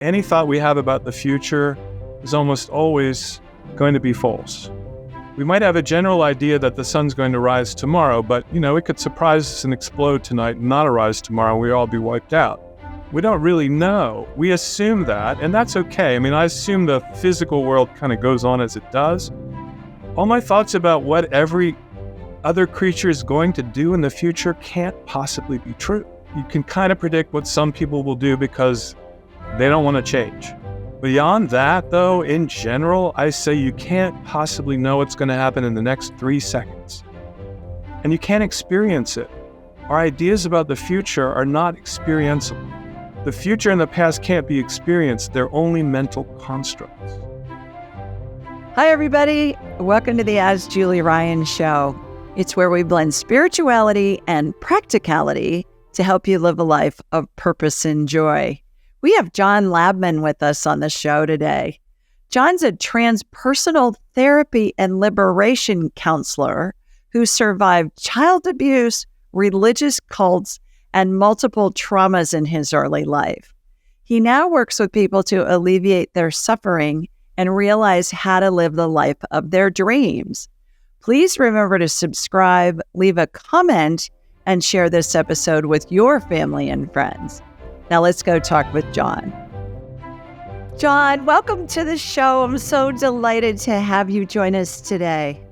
any thought we have about the future is almost always going to be false. We might have a general idea that the sun's going to rise tomorrow, but, it could surprise us and explode tonight and not arise tomorrow, and we'd all be wiped out. We don't really know. We assume that, and that's okay. I assume the physical world kind of goes on as it does. All my thoughts about what every other creature is going to do in the future can't possibly be true. You can kind of predict what some people will do because they don't want to change. Beyond that, though, in general, I say you can't possibly know what's going to happen in the next 3 seconds. And you can't experience it. Our ideas about the future are not experienceable. The future and the past can't be experienced. They're only mental constructs. Hi, everybody. Welcome to the Ask Julie Ryan Show. It's where we blend spirituality and practicality to help you live a life of purpose and joy. We have Jon Labman with us on the show today. Jon's a transpersonal therapy and liberation counselor who survived child abuse, religious cults, and multiple traumas in his early life. He now works with people to alleviate their suffering and realize how to live the life of their dreams. Please remember to subscribe, leave a comment, and share this episode with your family and friends. Now let's go talk with Jon. Jon, welcome to the show. I'm so delighted to have you join us today.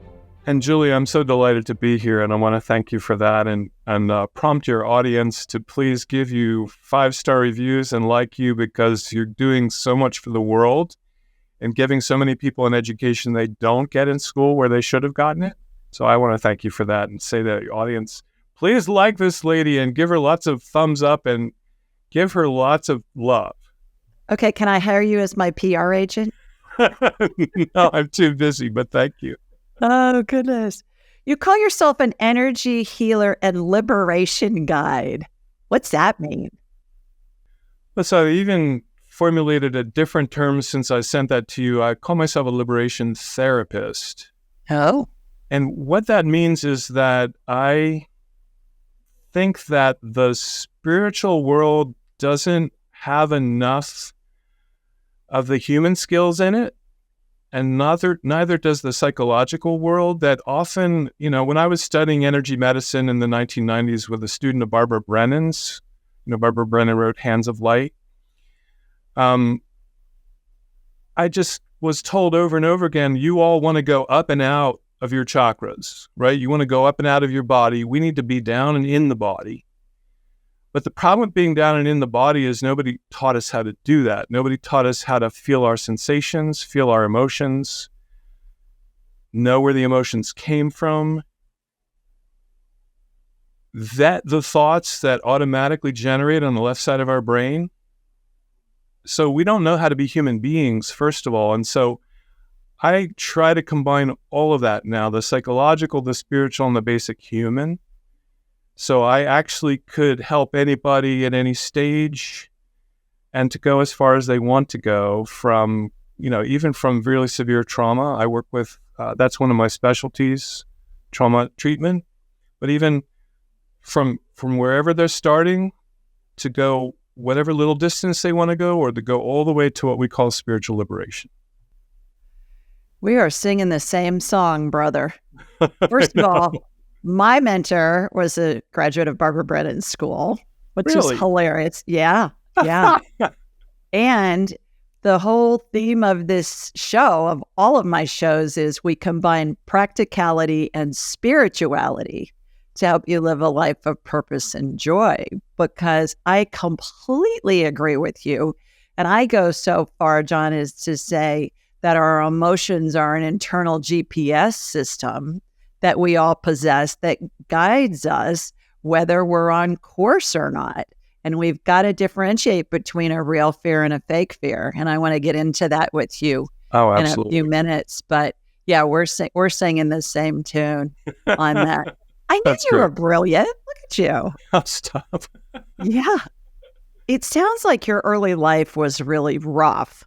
And Julie, I'm so delighted to be here, and I want to thank you for that and prompt your audience to please give you 5-star reviews and like you, because you're doing so much for the world and giving so many people an education they don't get in school where they should have gotten it. So I want to thank you for that and say to the audience, please like this lady and give her lots of thumbs up and give her lots of love. Okay, can I hire you as my PR agent? No, I'm too busy, but thank you. Oh, goodness. You call yourself an energy healer and liberation guide. What's that mean? Well, so I even formulated a different term since I sent that to you. I call myself a liberation therapist. Oh. And what that means is that I think that the spiritual world doesn't have enough of the human skills in it, and neither does the psychological world. That often, when I was studying energy medicine in the 1990s with a student of Barbara Brennan's, Barbara Brennan wrote Hands of Light, I just was told over and over again, you all want to go up and out of your chakras, right? You want to go up and out of your body. We need to be down and in the body. But the problem with being down and in the body is nobody taught us how to do that. Nobody taught us how to feel our sensations, feel our emotions, know where the emotions came from. That the thoughts that automatically generate on the left side of our brain. So we don't know how to be human beings, first of all. And so I try to combine all of that now, the psychological, the spiritual, and the basic human. So I actually could help anybody at any stage and to go as far as they want to go, from, even from really severe trauma. I work with, that's one of my specialties, trauma treatment, but even from wherever they're starting to go whatever little distance they want to go, or to go all the way to what we call spiritual liberation. We are singing the same song, brother. First of all, my mentor was a graduate of Barbara Brennan's school, which is hilarious. Yeah. And the whole theme of this show, of all of my shows, is we combine practicality and spirituality to help you live a life of purpose and joy, because I completely agree with you. And I go so far, Jon, as to say that our emotions are an internal GPS system that we all possess that guides us whether we're on course or not. And we've got to differentiate between a real fear and a fake fear. And I want to get into that with you in a few minutes. But yeah, we're singing the same tune on that. I knew you were brilliant. Look at you. Oh, stop. Yeah. It sounds like your early life was really rough.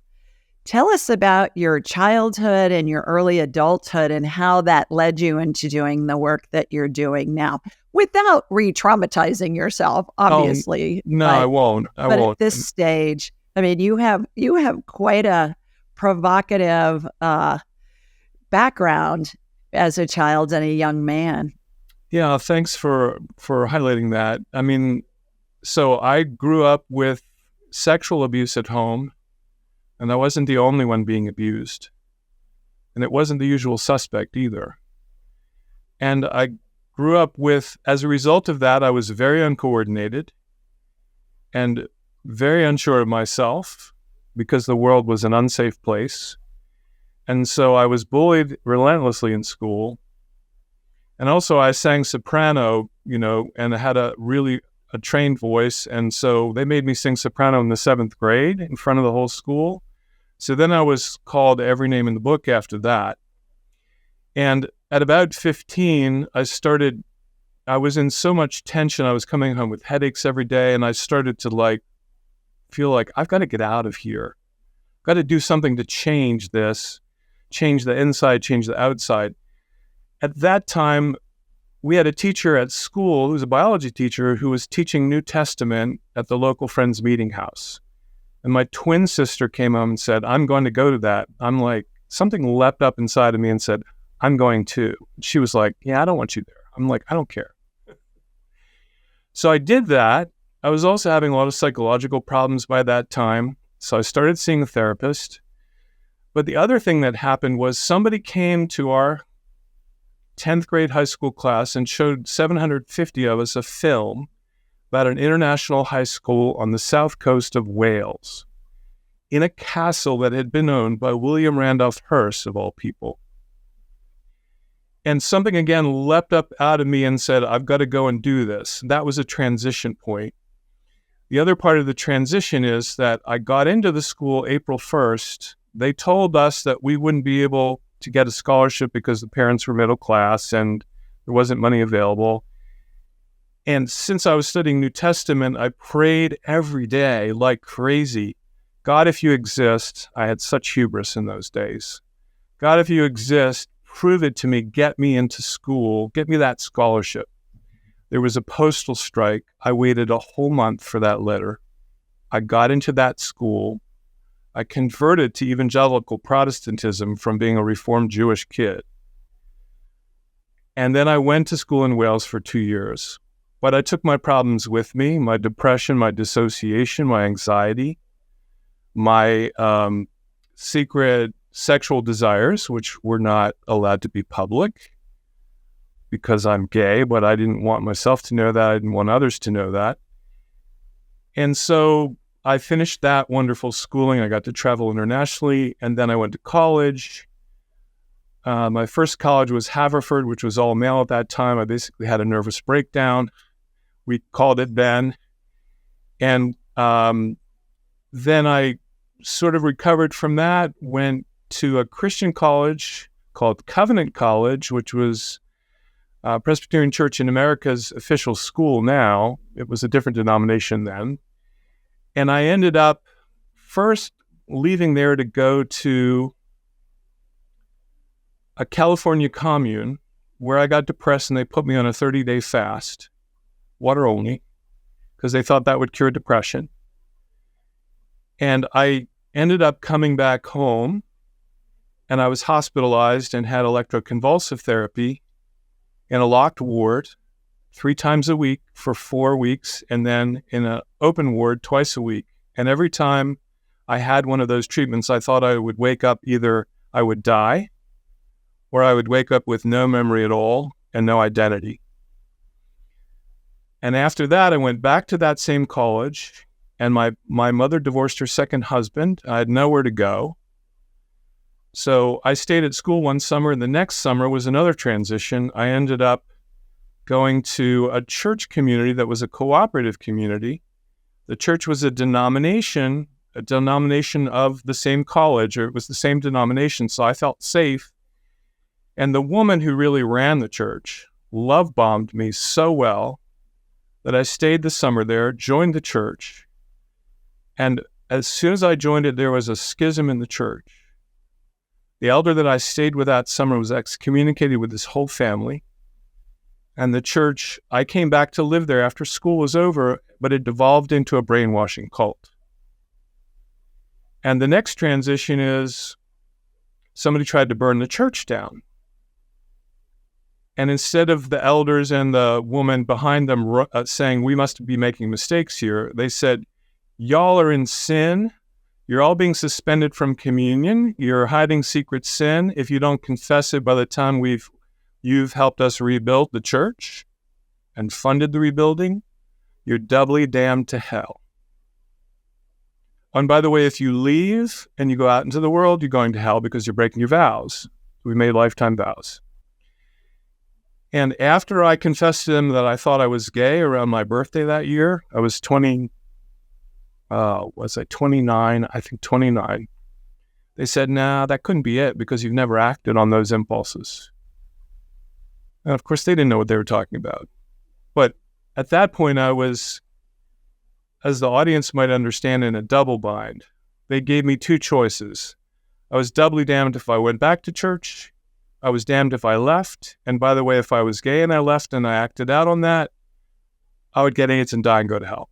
Tell us about your childhood and your early adulthood and how that led you into doing the work that you're doing now, without re-traumatizing yourself, obviously. No, I won't. But at this stage, I mean, you have quite a provocative background as a child and a young man. Yeah, thanks for highlighting that. I mean, so I grew up with sexual abuse at home, and I wasn't the only one being abused. And it wasn't the usual suspect either. And I grew up with, as a result of that, I was very uncoordinated and very unsure of myself because the world was an unsafe place. And so I was bullied relentlessly in school. And also I sang soprano, and I had a trained voice. And so they made me sing soprano in the 7th grade in front of the whole school. So then I was called every name in the book after that. And at about 15, I was in so much tension. I was coming home with headaches every day, and I started to feel like I've got to get out of here. I've got to do something to change this, change the inside, change the outside. At that time, we had a teacher at school who was a biology teacher who was teaching New Testament at the local Friends Meeting House. And my twin sister came home and said, I'm going to go to that. I'm like, something leapt up inside of me and said, I'm going too. She was like, yeah, I don't want you there. I'm like, I don't care. So I did that. I was also having a lot of psychological problems by that time. So I started seeing a therapist. But the other thing that happened was somebody came to our 10th grade high school class and showed 750 of us a film about an international high school on the south coast of Wales in a castle that had been owned by William Randolph Hearst, of all people. And something again leapt up out of me and said, I've got to go and do this. That was a transition point. The other part of the transition is that I got into the school April 1st. They told us that we wouldn't be able to get a scholarship because the parents were middle class and there wasn't money available. And since I was studying New Testament, I prayed every day like crazy. God, if you exist, I had such hubris in those days. God, if you exist, prove it to me, get me into school, get me that scholarship. There was a postal strike. I waited a whole month for that letter. I got into that school. I converted to evangelical Protestantism from being a Reformed Jewish kid. And then I went to school in Wales for 2 years. But I took my problems with me, my depression, my dissociation, my anxiety, my secret sexual desires, which were not allowed to be public because I'm gay, but I didn't want myself to know that. I didn't want others to know that. And so I finished that wonderful schooling. I got to travel internationally, and then I went to college. My first college was Haverford, which was all male at that time. I basically had a nervous breakdown. We called it then. And then I sort of recovered from that, went to a Christian college called Covenant College, which was Presbyterian Church in America's official school now. It was a different denomination then. And I ended up first leaving there to go to a California commune where I got depressed and they put me on a 30-day fast, water only, because they thought that would cure depression. And I ended up coming back home and I was hospitalized and had electroconvulsive therapy in a locked ward 3 times a week for 4 weeks, and then in an open ward twice a week. And every time I had one of those treatments, I thought I would wake up, either I would die or I would wake up with no memory at all and no identity. And after that, I went back to that same college, and my mother divorced her second husband. I had nowhere to go. So I stayed at school one summer, and the next summer was another transition. I ended up going to a church community that was a cooperative community. The church was a denomination of the same college, or it was the same denomination, so I felt safe. And the woman who really ran the church love-bombed me so well that I stayed the summer there, joined the church, and as soon as I joined it, there was a schism in the church. The elder that I stayed with that summer was excommunicated with his whole family. And the church, I came back to live there after school was over, but it devolved into a brainwashing cult. And the next transition is somebody tried to burn the church down. And instead of the elders and the woman behind them saying, we must be making mistakes here, they said, y'all are in sin. You're all being suspended from communion. You're hiding secret sin. If you don't confess it by the time you've helped us rebuild the church and funded the rebuilding, you're doubly damned to hell. And by the way, if you leave and you go out into the world, you're going to hell because you're breaking your vows. We made lifetime vows. And after I confessed to them that I thought I was gay around my birthday that year, I was 29? I think 29. They said, nah, that couldn't be it because you've never acted on those impulses. And of course, they didn't know what they were talking about. But at that point, I was, as the audience might understand, in a double bind. They gave me two choices. I was doubly damned if I went back to church. I was damned if I left. And by the way, if I was gay and I left and I acted out on that, I would get AIDS and die and go to hell.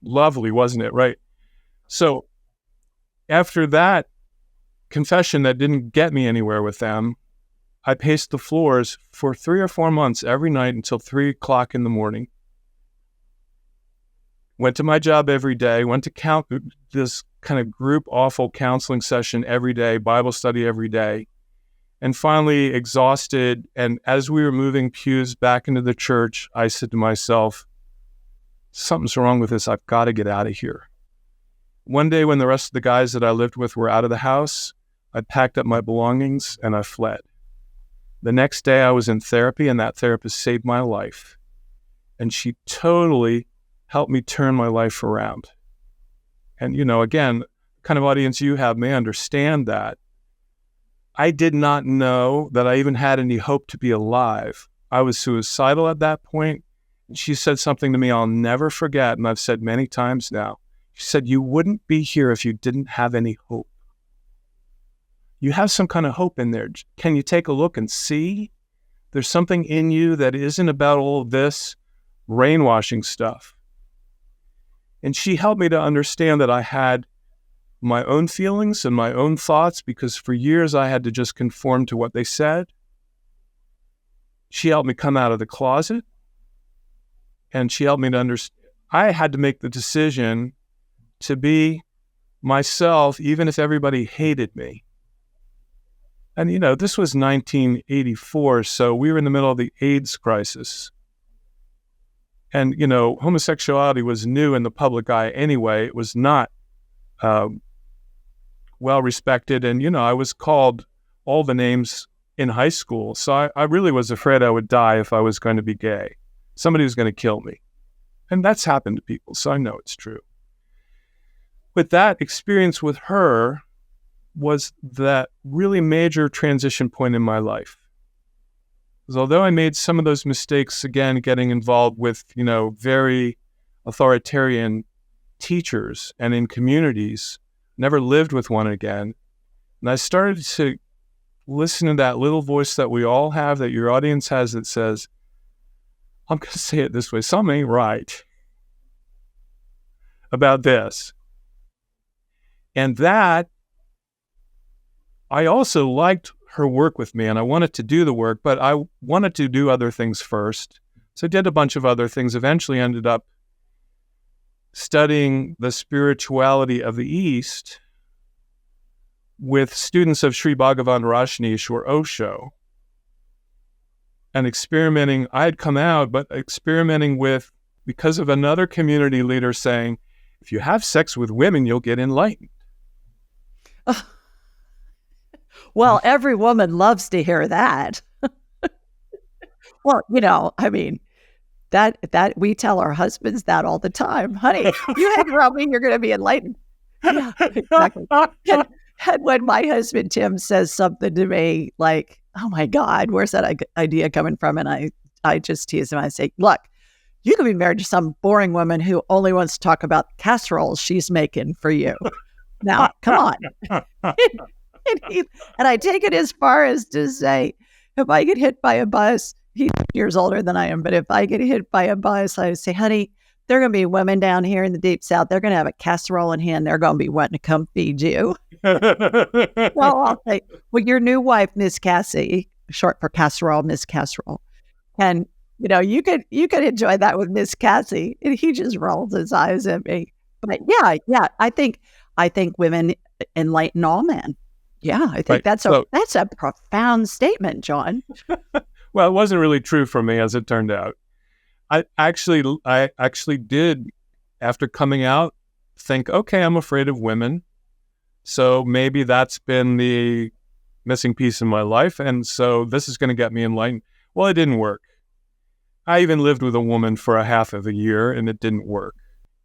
Lovely, wasn't it? Right? So after that confession that didn't get me anywhere with them, I paced the floors for 3 or 4 months every night until 3 o'clock in the morning. Went to my job every day, went to this kind of group awful counseling session every day, Bible study every day, and finally exhausted. And as we were moving pews back into the church, I said to myself, something's wrong with this. I've got to get out of here. One day when the rest of the guys that I lived with were out of the house, I packed up my belongings and I fled. The next day I was in therapy, and that therapist saved my life. And she totally helped me turn my life around. And, again, the kind of audience you have may understand that. I did not know that I even had any hope to be alive. I was suicidal at that point. And she said something to me I'll never forget, and I've said many times now. She said, you wouldn't be here if you didn't have any hope. You have some kind of hope in there. Can you take a look and see? There's something in you that isn't about all of this brainwashing stuff. And she helped me to understand that I had my own feelings and my own thoughts, because for years I had to just conform to what they said. She helped me come out of the closet, and she helped me to understand. I had to make the decision to be myself, even if everybody hated me. And, this was 1984, so we were in the middle of the AIDS crisis. And, homosexuality was new in the public eye anyway. It was not well respected. And, I was called all the names in high school. So I really was afraid I would die if I was going to be gay. Somebody was going to kill me. And that's happened to people, so I know it's true. But that experience with her was that really major transition point in my life. Because although I made some of those mistakes, again, getting involved with, very authoritarian teachers and in communities, never lived with one again. And I started to listen to that little voice that we all have, that your audience has, that says, I'm going to say it this way, something ain't right about this. And that, I also liked her work with me, and I wanted to do the work, but I wanted to do other things first. So I did a bunch of other things, eventually ended up studying the spirituality of the East with students of Sri Bhagavan Rajneesh, or Osho, and experimenting. I had come out, but experimenting with, because of another community leader saying, if you have sex with women, you'll get enlightened. Well, every woman loves to hear that. Well, that we tell our husbands that all the time. Honey, you hang around me, you're going to be enlightened. Yeah, exactly. And when my husband, Tim, says something to me like, oh my God, where's that idea coming from? And I just tease him. I say, look, you could be married to some boring woman who only wants to talk about casseroles she's making for you. Now, come on. And I take it as far as to say, if I get hit by a bus, he's years older than I am, but if I get hit by a bus, I say, honey, there are going to be women down here in the Deep South. They're going to have a casserole in hand. They're going to be wanting to come feed you. Well, I'll say, well, your new wife, Miss Cassie, short for casserole, Miss Casserole. And, you could enjoy that with Miss Cassie. And he just rolls his eyes at me. But yeah, I think women enlighten all men. Yeah, I think that's a profound statement, Jon. Well, it wasn't really true for me, as it turned out. I actually did, after coming out, think, okay, I'm afraid of women. So maybe that's been the missing piece in my life. And so this is going to get me enlightened. Well, it didn't work. I even lived with a woman for a half of a year and it didn't work.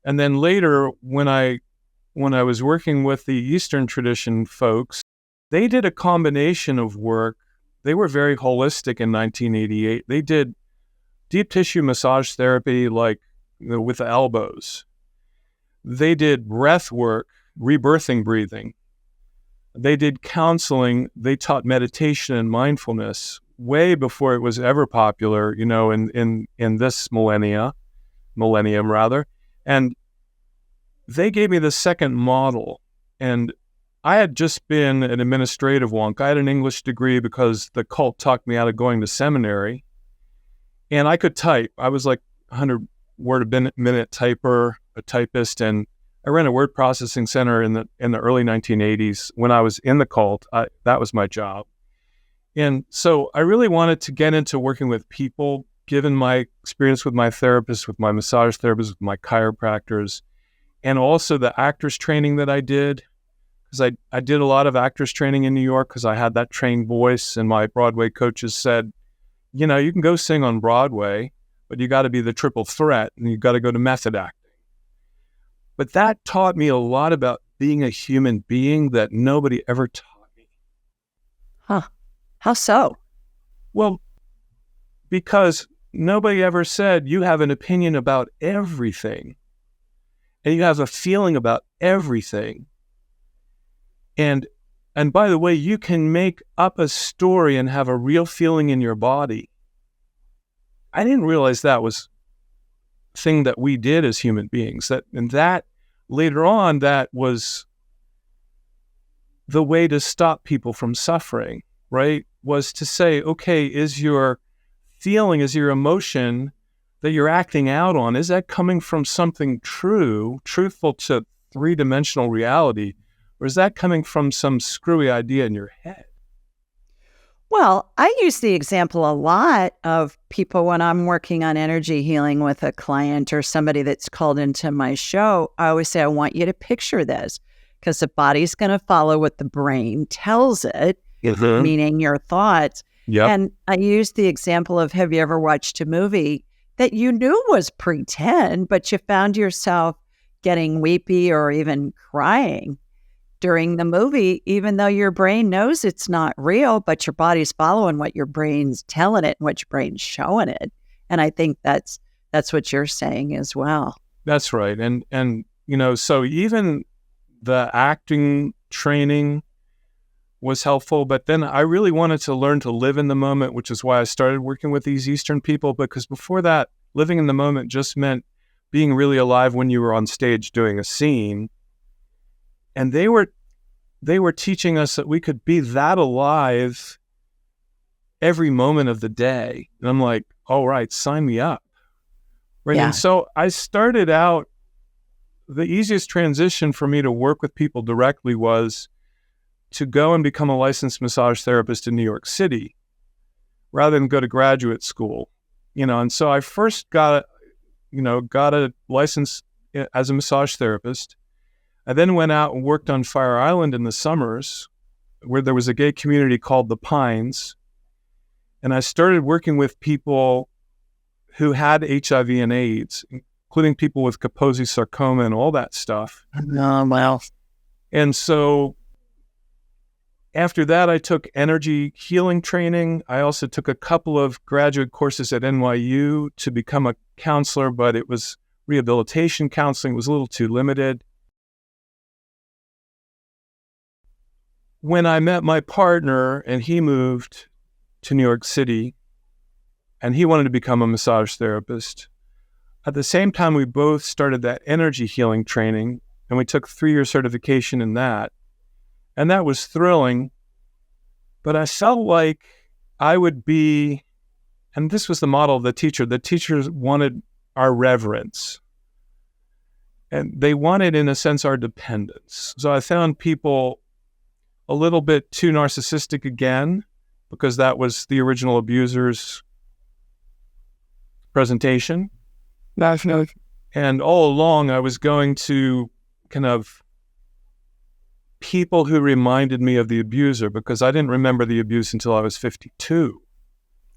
And then later, when I was working with the Eastern tradition folks, they did a combination of work. They were very holistic in 1988. They did deep tissue massage therapy, like with the elbows. They did breath work, rebirthing breathing. They did counseling. They taught meditation and mindfulness way before it was ever popular, in this millennium. And they gave me the second model. And I had just been an administrative wonk. I had an English degree because the cult talked me out of going to seminary. And I could type. I was like 100 word a minute typer, a typist, and I ran a word processing center in the early 1980s. When I was in the cult, that was my job. And so I really wanted to get into working with people, given my experience with my therapist, with my massage therapist, with my chiropractors, and also the actors training that I did. Because I did a lot of actors training in New York because I had that trained voice, and my Broadway coaches said, you can go sing on Broadway, but you got to be the triple threat and you got to go to method acting. But that taught me a lot about being a human being that nobody ever taught me. Huh. How so? Well, because nobody ever said you have an opinion about everything and you have a feeling about everything. And by the way, you can make up a story and have a real feeling in your body. I didn't realize that was a thing that we did as human beings. That later on, that was the way to stop people from suffering, right? Was to say, okay, is your feeling, is your emotion that you're acting out on, is that coming from something truthful to three-dimensional reality? Or is that coming from some screwy idea in your head? Well, I use the example a lot of people when I'm working on energy healing with a client or somebody that's called into my show. I always say, I want you to picture this because the body's going to follow what the brain tells it, meaning your thoughts. Yep. And I use the example of, have you ever watched a movie that you knew was pretend, but you found yourself getting weepy or even crying during the movie, even though your brain knows it's not real, but your body's following what your brain's telling it and what your brain's showing it. And I think that's what you're saying as well. That's right. And so even the acting training was helpful, but then I really wanted to learn to live in the moment, which is why I started working with these Eastern people, because before that, living in the moment just meant being really alive when you were on stage doing a scene. And they were teaching us that we could be that alive every moment of the day. And I'm like, all right, sign me up. Right. Yeah. And so I started out, the easiest transition for me to work with people directly was to go and become a licensed massage therapist in New York City rather than go to graduate school. And so I first got a license as a massage therapist. I then went out and worked on Fire Island in the summers, where there was a gay community called the Pines. And I started working with people who had HIV and AIDS, including people with Kaposi sarcoma and all that stuff. Oh, wow. And so after that, I took energy healing training. I also took a couple of graduate courses at NYU to become a counselor, but it was rehabilitation counseling. It was a little too limited. When I met my partner and he moved to New York City and he wanted to become a massage therapist, At the same time, we both started that energy healing training, and we took 3-year certification in that. And that was thrilling. But I felt like I would be, and this was the model of the teacher. The teachers wanted our reverence. And they wanted, in a sense, our dependence. So I found people a little bit too narcissistic again, because that was the original abuser's presentation. And all along, I was going to kind of people who reminded me of the abuser, because I didn't remember the abuse until I was 52.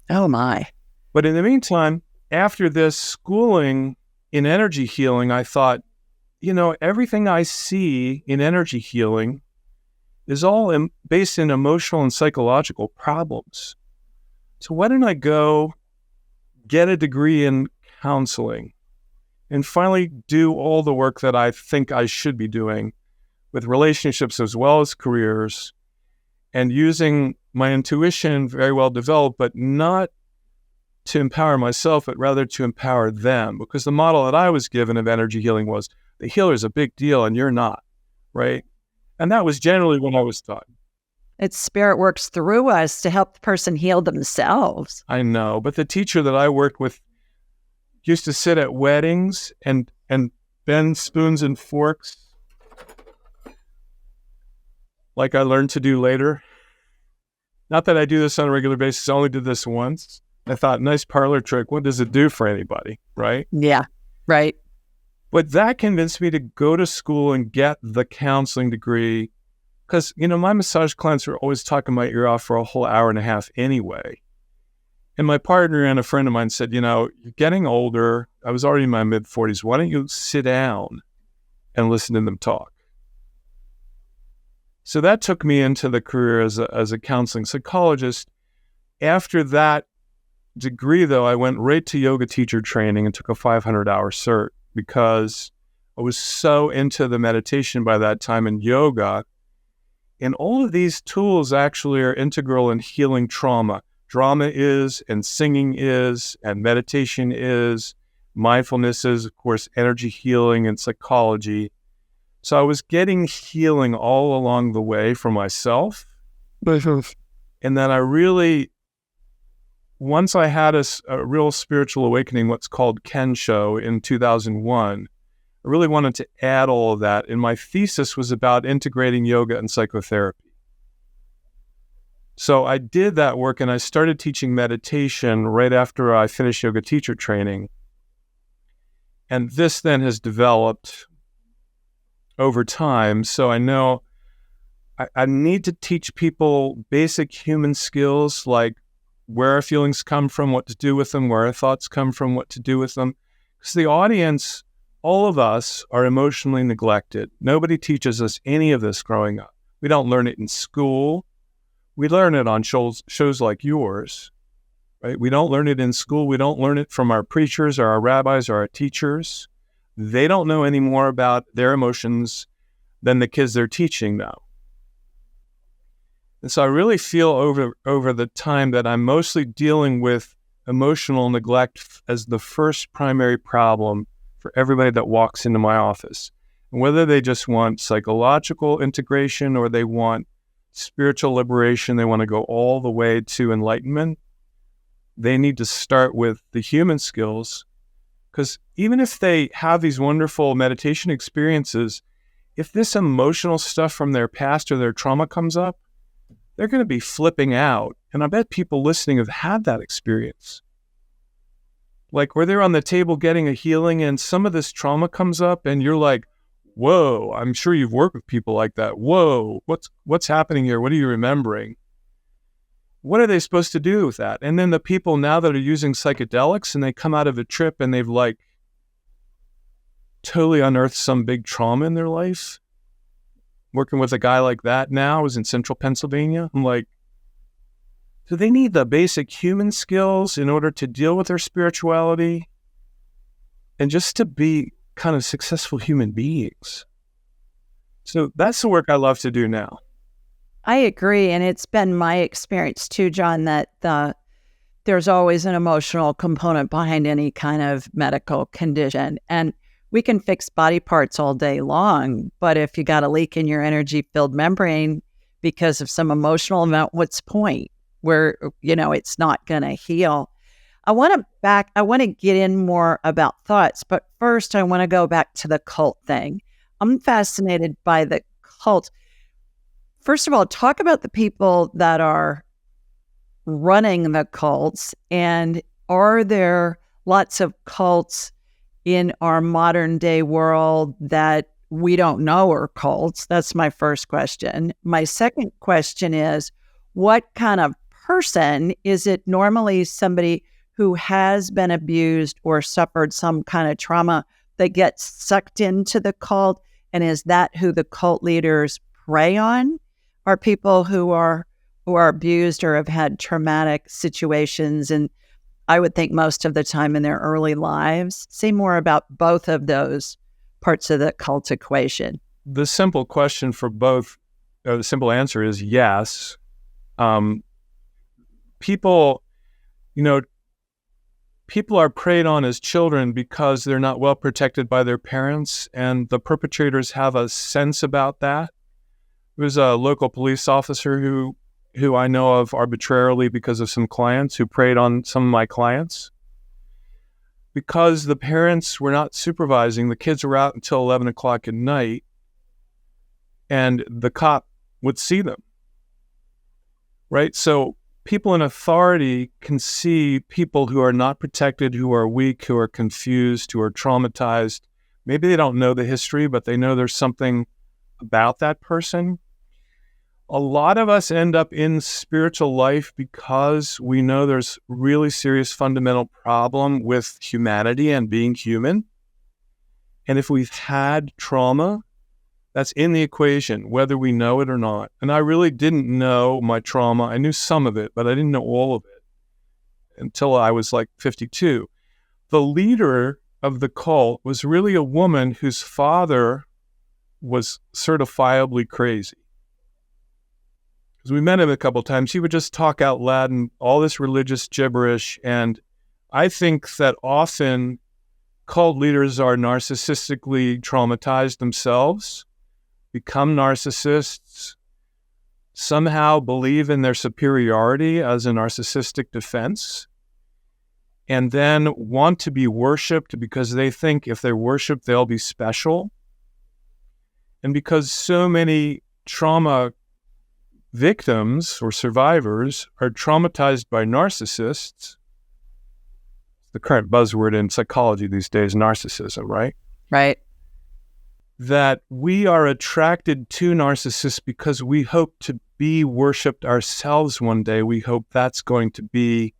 Oh, my. But in the meantime, after this schooling in energy healing, I thought, everything I see in energy healing is all based in emotional and psychological problems. So why don't I go get a degree in counseling and finally do all the work that I think I should be doing with relationships as well as careers, and using my intuition very well developed, but not to empower myself, but rather to empower them. Because the model that I was given of energy healing was the healer is a big deal and you're not, right? And that was generally what I was taught. It's spirit works through us to help the person heal themselves. I know, but the teacher that I worked with used to sit at weddings and bend spoons and forks like I learned to do later. Not that I do this on a regular basis, I only did this once. I thought, nice parlor trick, what does it do for anybody, right? Yeah, right. But that convinced me to go to school and get the counseling degree, because, my massage clients were always talking my ear off for a whole hour and a half anyway. And my partner and a friend of mine said, you're getting older. I was already in my mid-40s. Why don't you sit down and listen to them talk? So that took me into the career as a counseling psychologist. After that degree, though, I went right to yoga teacher training and took a 500-hour cert, because I was so into the meditation by that time in yoga. And all of these tools actually are integral in healing trauma. Drama is, and singing is, and meditation is, mindfulness is, of course, energy healing and psychology. So I was getting healing all along the way for myself. And then I really, once I had a real spiritual awakening, what's called Kensho in 2001, I really wanted to add all of that. And my thesis was about integrating yoga and psychotherapy. So I did that work, and I started teaching meditation right after I finished yoga teacher training. And this then has developed over time. So I know I need to teach people basic human skills, like where our feelings come from, what to do with them, where our thoughts come from, what to do with them. Because the audience, all of us, are emotionally neglected. Nobody teaches us any of this growing up. We don't learn it in school. We learn it on shows like yours, right? We don't learn it in school. We don't learn it from our preachers or our rabbis or our teachers. They don't know any more about their emotions than the kids they're teaching now. And so I really feel over the time that I'm mostly dealing with emotional neglect as the first primary problem for everybody that walks into my office. And whether they just want psychological integration or they want spiritual liberation, they want to go all the way to enlightenment, they need to start with the human skills. Because even if they have these wonderful meditation experiences, if this emotional stuff from their past or their trauma comes up, they're going to be flipping out. And I bet people listening have had that experience. Like where they're on the table getting a healing and some of this trauma comes up and you're like, whoa, I'm sure you've worked with people like that. Whoa, what's happening here? What are you remembering? What are they supposed to do with that? And then the people now that are using psychedelics and they come out of a trip and they've like totally unearthed some big trauma in their life. Working with a guy like that now, I was in central Pennsylvania. I'm like, do they need the basic human skills in order to deal with their spirituality and just to be kind of successful human beings? So that's the work I love to do now. I agree. And it's been my experience too, Jon, that the there's always an emotional component behind any kind of medical condition. And we can fix body parts all day long, but if you got a leak in your energy-filled membrane because of some emotional event, what's the point? Where, it's not going to heal. I want to get in more about thoughts, but first I want to go back to the cult thing. I'm fascinated by the cult. First of all, talk about the people that are running the cults, and are there lots of cults in our modern day world that we don't know are cults? That's my first question. My second question is, what kind of person is it? Normally somebody who has been abused or suffered some kind of trauma that gets sucked into the cult, and is that who the cult leaders prey on? Are people who are abused or have had traumatic situations, and I would think most of the time in their early lives? Say more about both of those parts of the cult equation. The simple question for both, the simple answer is yes. People are preyed on as children because they're not well protected by their parents, and the perpetrators have a sense about that. There was a local police officer who I know of arbitrarily because of some clients who preyed on some of my clients. Because the parents were not supervising, the kids were out until 11 o'clock at night, and the cop would see them, right? So people in authority can see people who are not protected, who are weak, who are confused, who are traumatized. Maybe they don't know the history, but they know there's something about that person. A lot of us end up in spiritual life because we know there's really serious fundamental problem with humanity and being human. And if we've had trauma, that's in the equation, whether we know it or not. And I really didn't know my trauma. I knew some of it, but I didn't know all of it until I was like 52. The leader of the cult was really a woman whose father was certifiably crazy. Because we met him a couple of times. He would just talk out loud and all this religious gibberish. And I think that often cult leaders are narcissistically traumatized themselves, become narcissists, somehow believe in their superiority as a narcissistic defense, and then want to be worshipped because they think if they're worshipped, they'll be special. And because so many trauma victims or survivors are traumatized by narcissists, the current buzzword in psychology these days, narcissism, right? Right. That we are attracted to narcissists because we hope to be worshipped ourselves one day. We hope that's going to be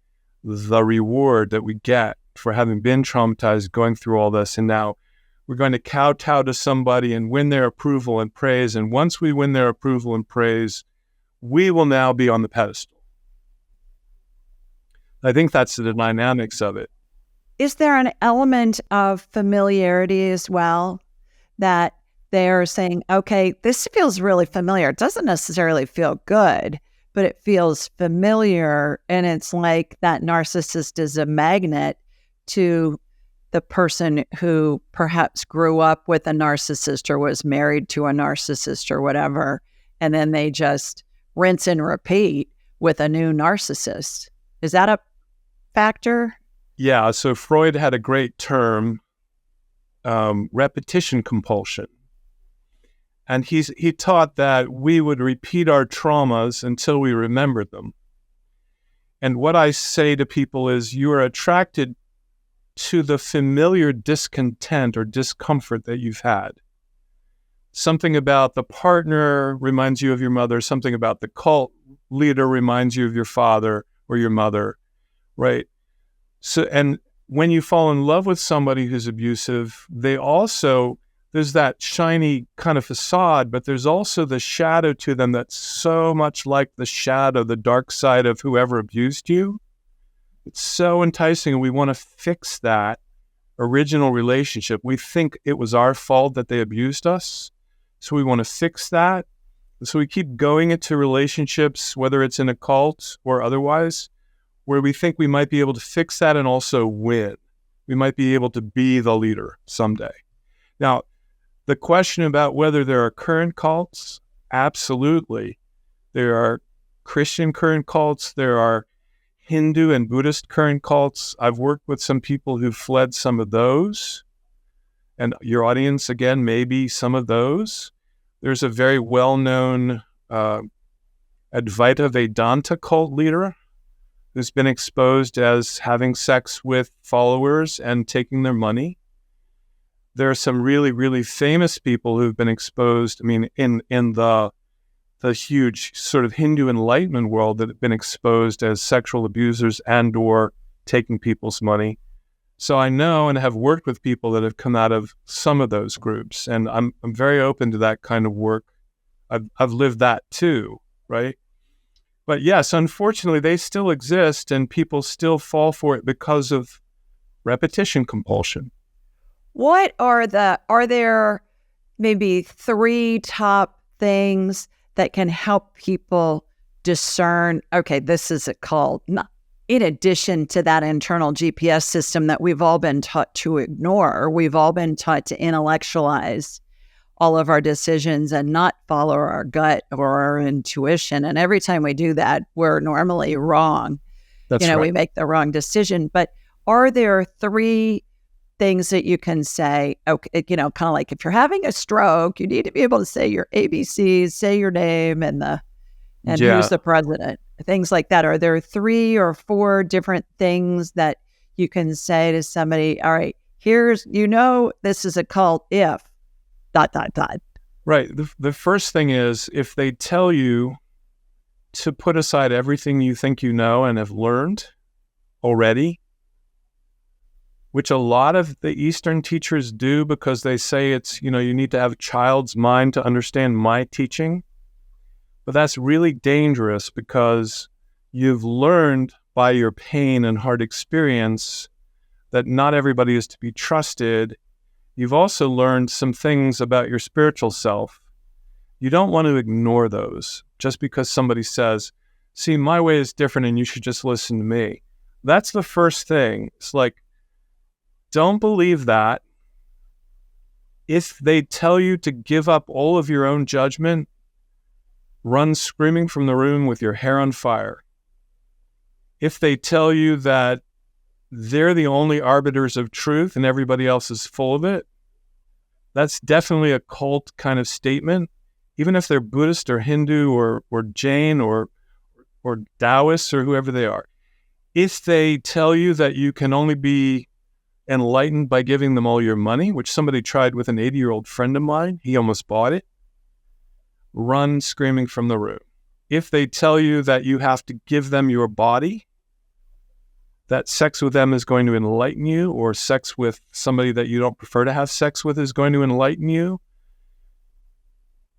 the reward that we get for having been traumatized, going through all this. And now we're going to kowtow to somebody and win their approval and praise. And once we win their approval and praise, we will now be on the pedestal. I think that's the dynamics of it. Is there an element of familiarity as well, that they're saying, okay, this feels really familiar. It doesn't necessarily feel good, but it feels familiar. And it's like that narcissist is a magnet to the person who perhaps grew up with a narcissist or was married to a narcissist or whatever. And then they just rinse and repeat with a new narcissist. Is that a factor? Yeah. So Freud had a great term, repetition compulsion. And he taught that we would repeat our traumas until we remembered them. And what I say to people is, you are attracted to the familiar discontent or discomfort that you've had. Something about the partner reminds you of your mother. Something about the cult leader reminds you of your father or your mother, right? So, and when you fall in love with somebody who's abusive, there's that shiny kind of facade, but there's also the shadow to them that's so much like the shadow, the dark side of whoever abused you. It's so enticing, and we want to fix that original relationship. We think it was our fault that they abused us, so we want to fix that. So we keep going into relationships, whether it's in a cult or otherwise, where we think we might be able to fix that and also win. We might be able to be the leader someday. Now, the question about whether there are current cults, absolutely. There are Christian current cults. There are Hindu and Buddhist current cults. I've worked with some people who fled some of those. And your audience, again, maybe some of those. There's a very well-known Advaita Vedanta cult leader who's been exposed as having sex with followers and taking their money. There are some really, really famous people who've been exposed, in the huge sort of Hindu enlightenment world, that have been exposed as sexual abusers and or taking people's money. So I know and have worked with people that have come out of some of those groups, and I'm very open to that kind of work. I've lived that too, right? But yes, unfortunately, they still exist, and people still fall for it because of repetition compulsion. Are there maybe 3 top things that can help people discern, okay, this is a cult, not in addition to that internal GPS system that we've all been taught to ignore? We've all been taught to intellectualize all of our decisions and not follow our gut or our intuition. And every time we do that, we're normally wrong. That's right. We make the wrong decision. But are there 3 things that you can say, okay, kind of like if you're having a stroke, you need to be able to say your ABCs, say your name and who's the president, things like that. Are there 3 or 4 different things that you can say to somebody, all right, here's, this is a cult if ... Right. The first thing is, if they tell you to put aside everything you think you know and have learned already, which a lot of the Eastern teachers do because they say it's, you need to have a child's mind to understand my teaching. But that's really dangerous because you've learned by your pain and hard experience that not everybody is to be trusted. You've also learned some things about your spiritual self. You don't want to ignore those just because somebody says, see, my way is different and you should just listen to me. That's the first thing. It's like, don't believe that. If they tell you to give up all of your own judgment, run screaming from the room with your hair on fire. If they tell you that they're the only arbiters of truth and everybody else is full of it, that's definitely a cult kind of statement. Even if they're Buddhist or Hindu or Jain or Taoist or whoever they are. If they tell you that you can only be enlightened by giving them all your money, which somebody tried with an 80-year-old friend of mine, he almost bought it, run screaming from the room. If they tell you that you have to give them your body, that sex with them is going to enlighten you, or sex with somebody that you don't prefer to have sex with is going to enlighten you.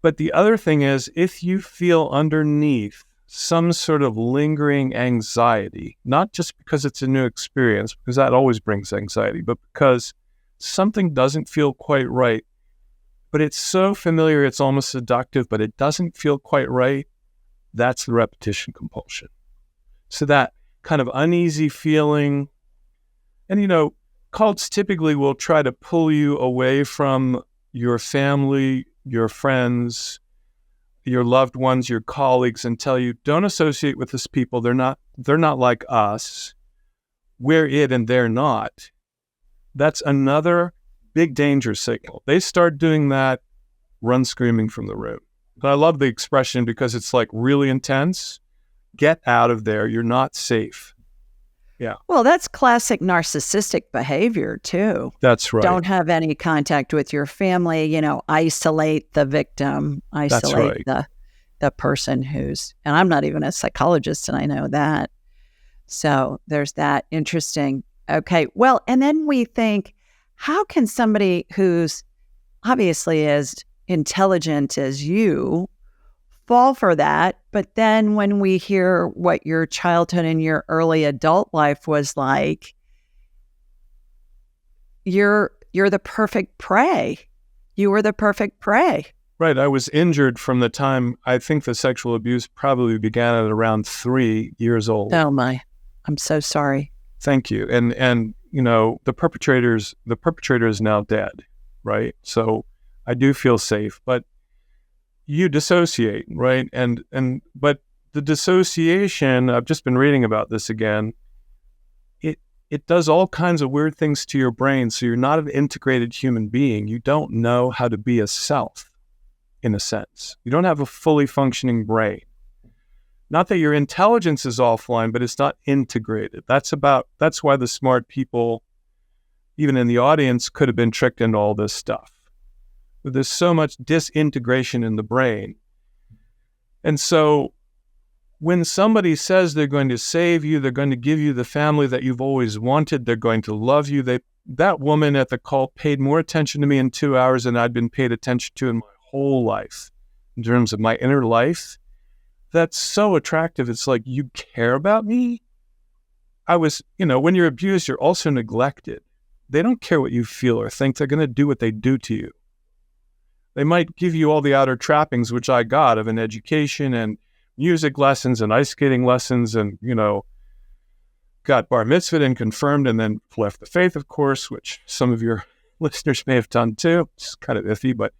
But the other thing is, if you feel underneath some sort of lingering anxiety, not just because it's a new experience, because that always brings anxiety, but because something doesn't feel quite right, but it's so familiar, it's almost seductive, but it doesn't feel quite right, that's the repetition compulsion. So that kind of uneasy feeling, and cults typically will try to pull you away from your family, your friends, your loved ones, your colleagues, and tell you, don't associate with these people. They're not like us. We're it and they're not. That's another big danger signal. They start doing that, run screaming from the room. But I love the expression because it's like really intense. Get out of there. You're not safe. Yeah. Well, that's classic narcissistic behavior too. That's right. Don't have any contact with your family, isolate the victim, isolate the person who's, and I'm not even a psychologist and I know that. So there's that. Interesting. Okay. Well, and then we think, how can somebody who's obviously as intelligent as you fall for that? But then when we hear what your childhood and your early adult life was like, you're the perfect prey. You were the perfect prey. Right. I was injured from the time, I think the sexual abuse probably began at around 3 years old. Oh my. I'm so sorry. Thank you. And the perpetrator is now dead, right? So I do feel safe, but you dissociate, right? But the dissociation, I've just been reading about this again. It does all kinds of weird things to your brain. So you're not an integrated human being. You don't know how to be a self, in a sense. You don't have a fully functioning brain. Not that your intelligence is offline, but it's not integrated. That's why the smart people, even in the audience, could have been tricked into all this stuff. But there's so much disintegration in the brain. And so when somebody says they're going to save you, they're going to give you the family that you've always wanted, they're going to love you, that woman at the cult paid more attention to me in 2 hours than I'd been paid attention to in my whole life, in terms of my inner life. That's so attractive. It's like, you care about me? When you're abused, you're also neglected. They don't care what you feel or think. They're going to do what they do to you. They might give you all the outer trappings, which I got, of an education and music lessons and ice skating lessons, and, got bar mitzvahed and confirmed, and then left the faith, of course, which some of your listeners may have done too. It's kind of iffy, but,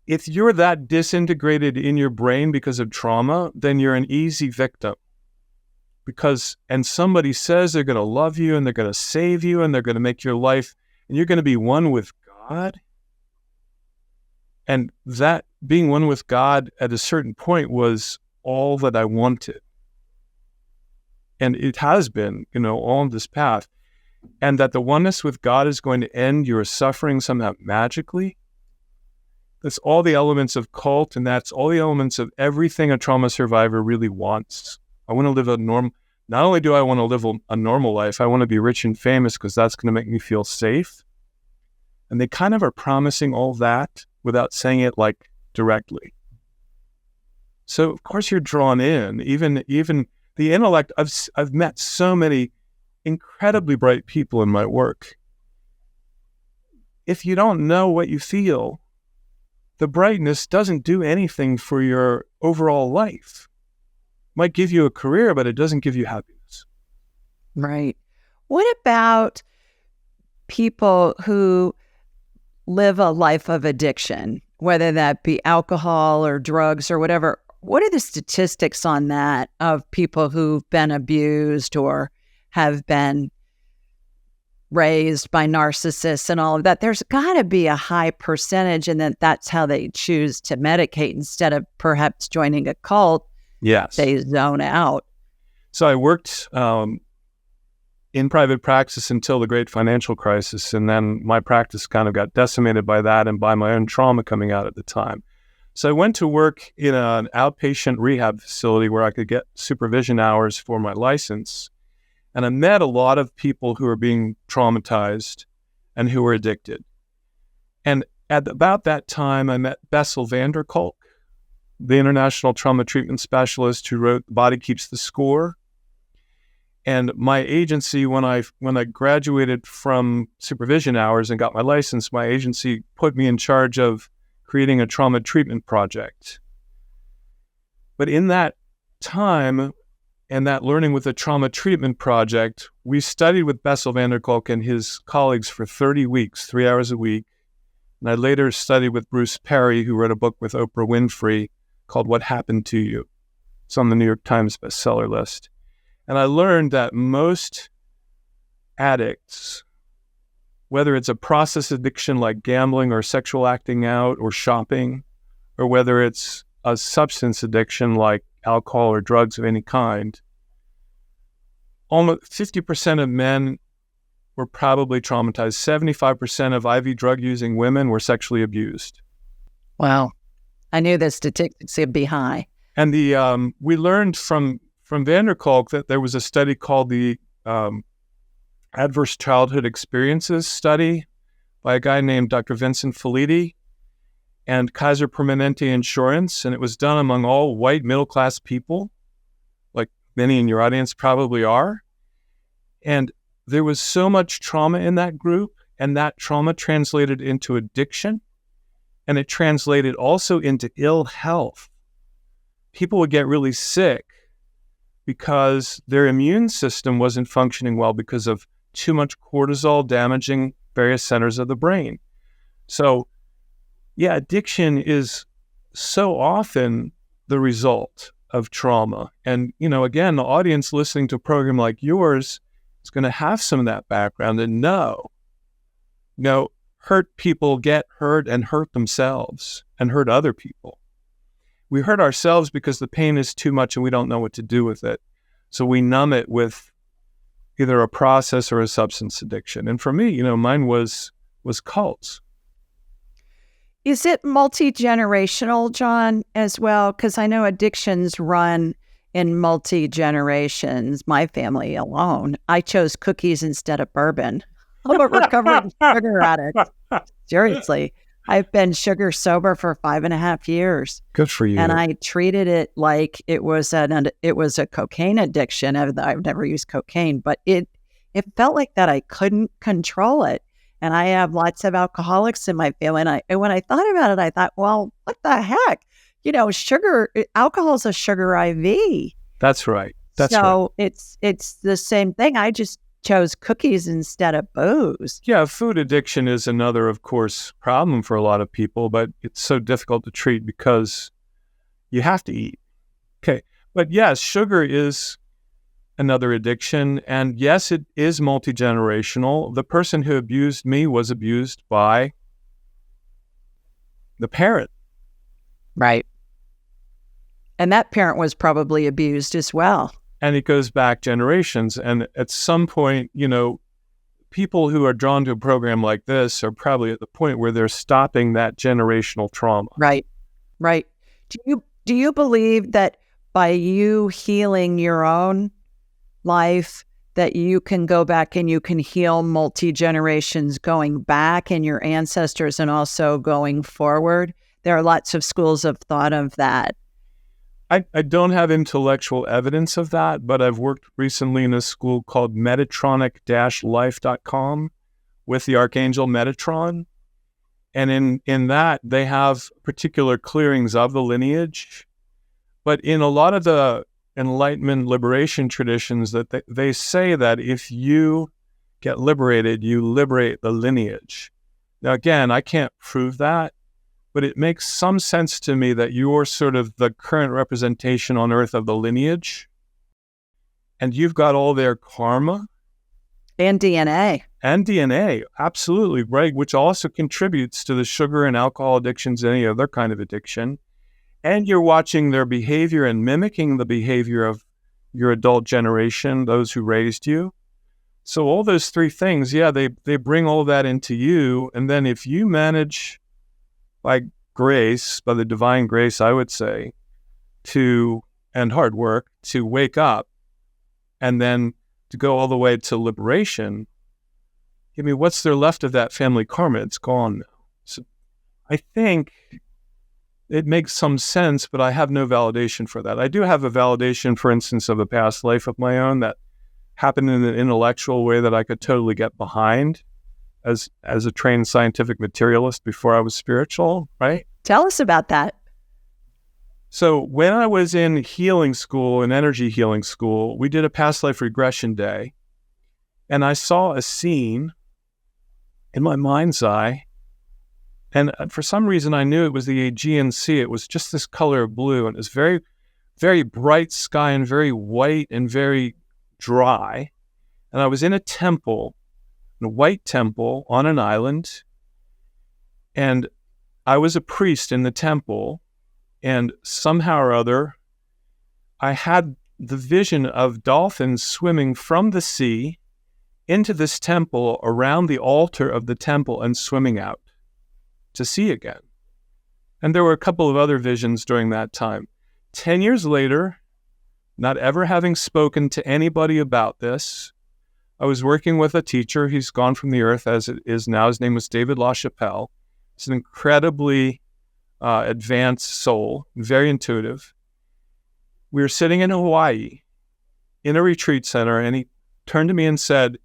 if you're that disintegrated in your brain because of trauma, then you're an easy victim. And somebody says they're going to love you and they're going to save you and they're going to make your life, and you're going to be one with God. And that being one with God at a certain point was all that I wanted. And it has been, on this path. And that the oneness with God is going to end your suffering somehow magically. That's all the elements of cult, and that's all the elements of everything a trauma survivor really wants. I want to live not only do I want to live a normal life, I want to be rich and famous, because that's going to make me feel safe. And they kind of are promising all that without saying it directly. So of course you're drawn in. Even the intellect. I've met so many incredibly bright people in my work. If you don't know what you feel, the brightness doesn't do anything for your overall life. It might give you a career, but it doesn't give you happiness. Right. What about people who live a life of addiction, whether that be alcohol or drugs or whatever? What are the statistics on that, of people who've been abused or have been raised by narcissists and all of that? There's got to be a high percentage, and that's how they choose to medicate instead of perhaps joining a cult. Yes. They zone out. So I worked in private practice until the great financial crisis, and then my practice kind of got decimated by that and by my own trauma coming out at the time. So I went to work in an outpatient rehab facility where I could get supervision hours for my license. And I met a lot of people who were being traumatized and who were addicted. And at about that time, I met Bessel van der Kolk, the international trauma treatment specialist who wrote The Body Keeps the Score. And my agency, when I graduated from supervision hours and got my license, my agency put me in charge of creating a trauma treatment project. But in that time, and that learning with the trauma treatment project, we studied with Bessel van der Kolk and his colleagues for 30 weeks, 3 hours a week. And I later studied with Bruce Perry, who wrote a book with Oprah Winfrey called What Happened to You. It's on the New York Times bestseller list. And I learned that most addicts, whether it's a process addiction like gambling or sexual acting out or shopping, or whether it's a substance addiction like alcohol or drugs of any kind, almost 50% of men were probably traumatized. 75% of IV drug using women were sexually abused. Wow. I knew the statistics would be high. And we learned from van der Kolk that there was a study called the Adverse Childhood Experiences Study by a guy named Dr. Vincent Felitti and Kaiser Permanente Insurance, and it was done among all white middle-class people, like many in your audience probably are. And there was so much trauma in that group, and that trauma translated into addiction, and it translated also into ill health. People would get really sick because their immune system wasn't functioning well because of too much cortisol damaging various centers of the brain. So, yeah, addiction is so often the result of trauma. And, again, the audience listening to a program like yours is going to have some of that background and know, hurt people get hurt and hurt themselves and hurt other people. We hurt ourselves because the pain is too much and we don't know what to do with it. So we numb it with either a process or a substance addiction. And for me, mine was CULTS. Is it multi-generational, Jon, as well? Because I know addictions run in multi-generations. My family alone, I chose cookies instead of bourbon. I'm a recovering sugar addict. Seriously. I've been sugar sober for 5.5 years. Good for you. And I treated it like it was a cocaine addiction. I've never used cocaine, but it felt like that I couldn't control it. And I have lots of alcoholics in my family. And when I thought about it, I thought, well, what the heck? Alcohol is a sugar IV. That's right. So it's the same thing. I just chose cookies instead of booze. Yeah, food addiction is another, of course, problem for a lot of people, but it's so difficult to treat because you have to eat. Okay, but yes, sugar is another addiction, and yes, it is multi-generational. The person who abused me was abused by the parent. Right. And that parent was probably abused as well. And it goes back generations. And at some point, people who are drawn to a program like this are probably at the point where they're stopping that generational trauma. Right. Right. Do you believe that by you healing your own life, that you can go back and you can heal multi-generations going back in your ancestors and also going forward? There are lots of schools of thought of that. I don't have intellectual evidence of that, but I've worked recently in a school called Metatronic-life.com with the Archangel Metatron. And in that, they have particular clearings of the lineage. But in a lot of the enlightenment liberation traditions, that they say that if you get liberated, you liberate the lineage. Now, again, I can't prove that, but it makes some sense to me that you're sort of the current representation on Earth of the lineage, and you've got all their karma. And DNA. And DNA, absolutely, right, which also contributes to the sugar and alcohol addictions, any other kind of addiction. And you're watching their behavior and mimicking the behavior of your adult generation, those who raised you. So all those three things, they bring all that into you, and then if you manage by grace, by the divine grace, I would say, and hard work, to wake up and then to go all the way to liberation, what's there left of that family karma? It's gone now. So I think it makes some sense, but I have no validation for that. I do have a validation, for instance, of a past life of my own that happened in an intellectual way that I could totally get behind as a trained scientific materialist before I was spiritual, right? Tell us about that. So when I was in healing school, in energy healing school, we did a past life regression day, and I saw a scene in my mind's eye, and for some reason I knew it was the Aegean Sea. It was just this color of blue, and it was very, very bright sky and very white and very dry. And I was in a temple, a white temple on an island, and I was a priest in the temple, and somehow or other I had the vision of dolphins swimming from the sea into this temple, around the altar of the temple, and swimming out to sea again. And there were a couple of other visions during that time. 10 years later, not ever having spoken to anybody about this, I was working with a teacher. He's gone from the earth as it is now. His name was David LaChapelle. He's an incredibly advanced soul, very intuitive. We were sitting in Hawaii in a retreat center, and he turned to me and said,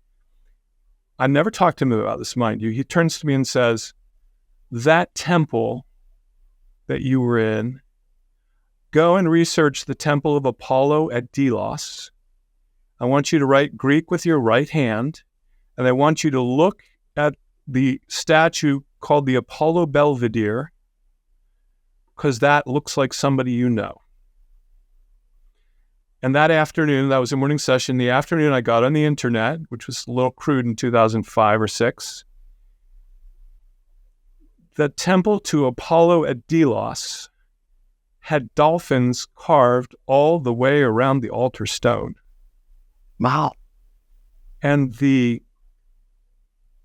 I never talked to him about this, mind you. He turns to me and says, that temple that you were in, Go and research the Temple of Apollo at Delos. I want you to write Greek with your right hand, and I want you to look at the statue called the Apollo Belvedere, because that looks like somebody you know. And that afternoon, that was a morning session. The afternoon, I got on the internet, which was a little crude in 2005 or 6. The temple to Apollo at Delos had dolphins carved all the way around the altar stone. Wow. And the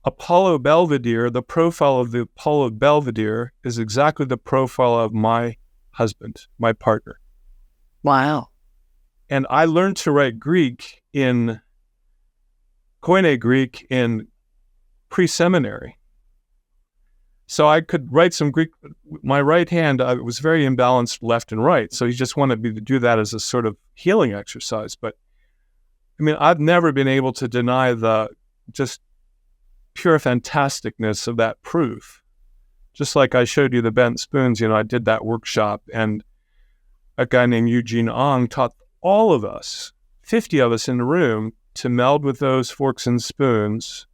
Apollo Belvedere, the profile of the Apollo Belvedere is exactly the profile of my husband, my partner. Wow. And I learned to write Greek in Koine Greek in pre-seminary. So I could write some Greek. My right hand was very imbalanced left and right. So he just wanted me to do that as a sort of healing exercise. But I mean, I've never been able to deny the just pure fantasticness of that proof. Just like I showed you the bent spoons, I did that workshop, and a guy named Eugene Ong taught all of us, 50 of us in the room, to meld with those forks and spoons,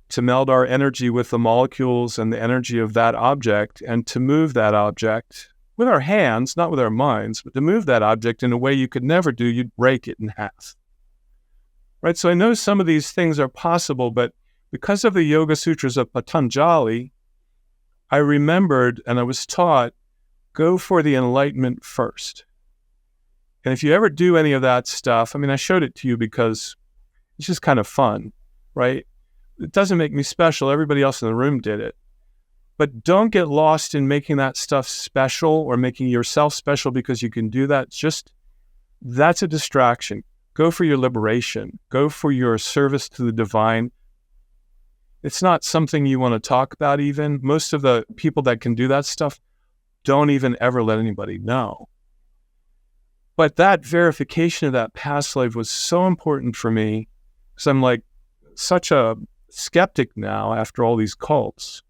to meld our energy with the molecules and the energy of that object, and to move that object with our hands, not with our minds, but to move that object in a way you could never do. You'd break it in half. Right? So I know some of these things are possible, but because of the Yoga Sutras of Patanjali, I remembered and I was taught, go for the enlightenment first. And if you ever do any of that stuff, I mean, I showed it to you because it's just kind of fun, right? It doesn't make me special. Everybody else in the room did it. But don't get lost in making that stuff special or making yourself special because you can do that. That's a distraction. Go for your liberation. Go for your service to the divine. It's not something you want to talk about even. Most of the people that can do that stuff don't even ever let anybody know. But that verification of that past life was so important for me because I'm like such a skeptic now after all these cults,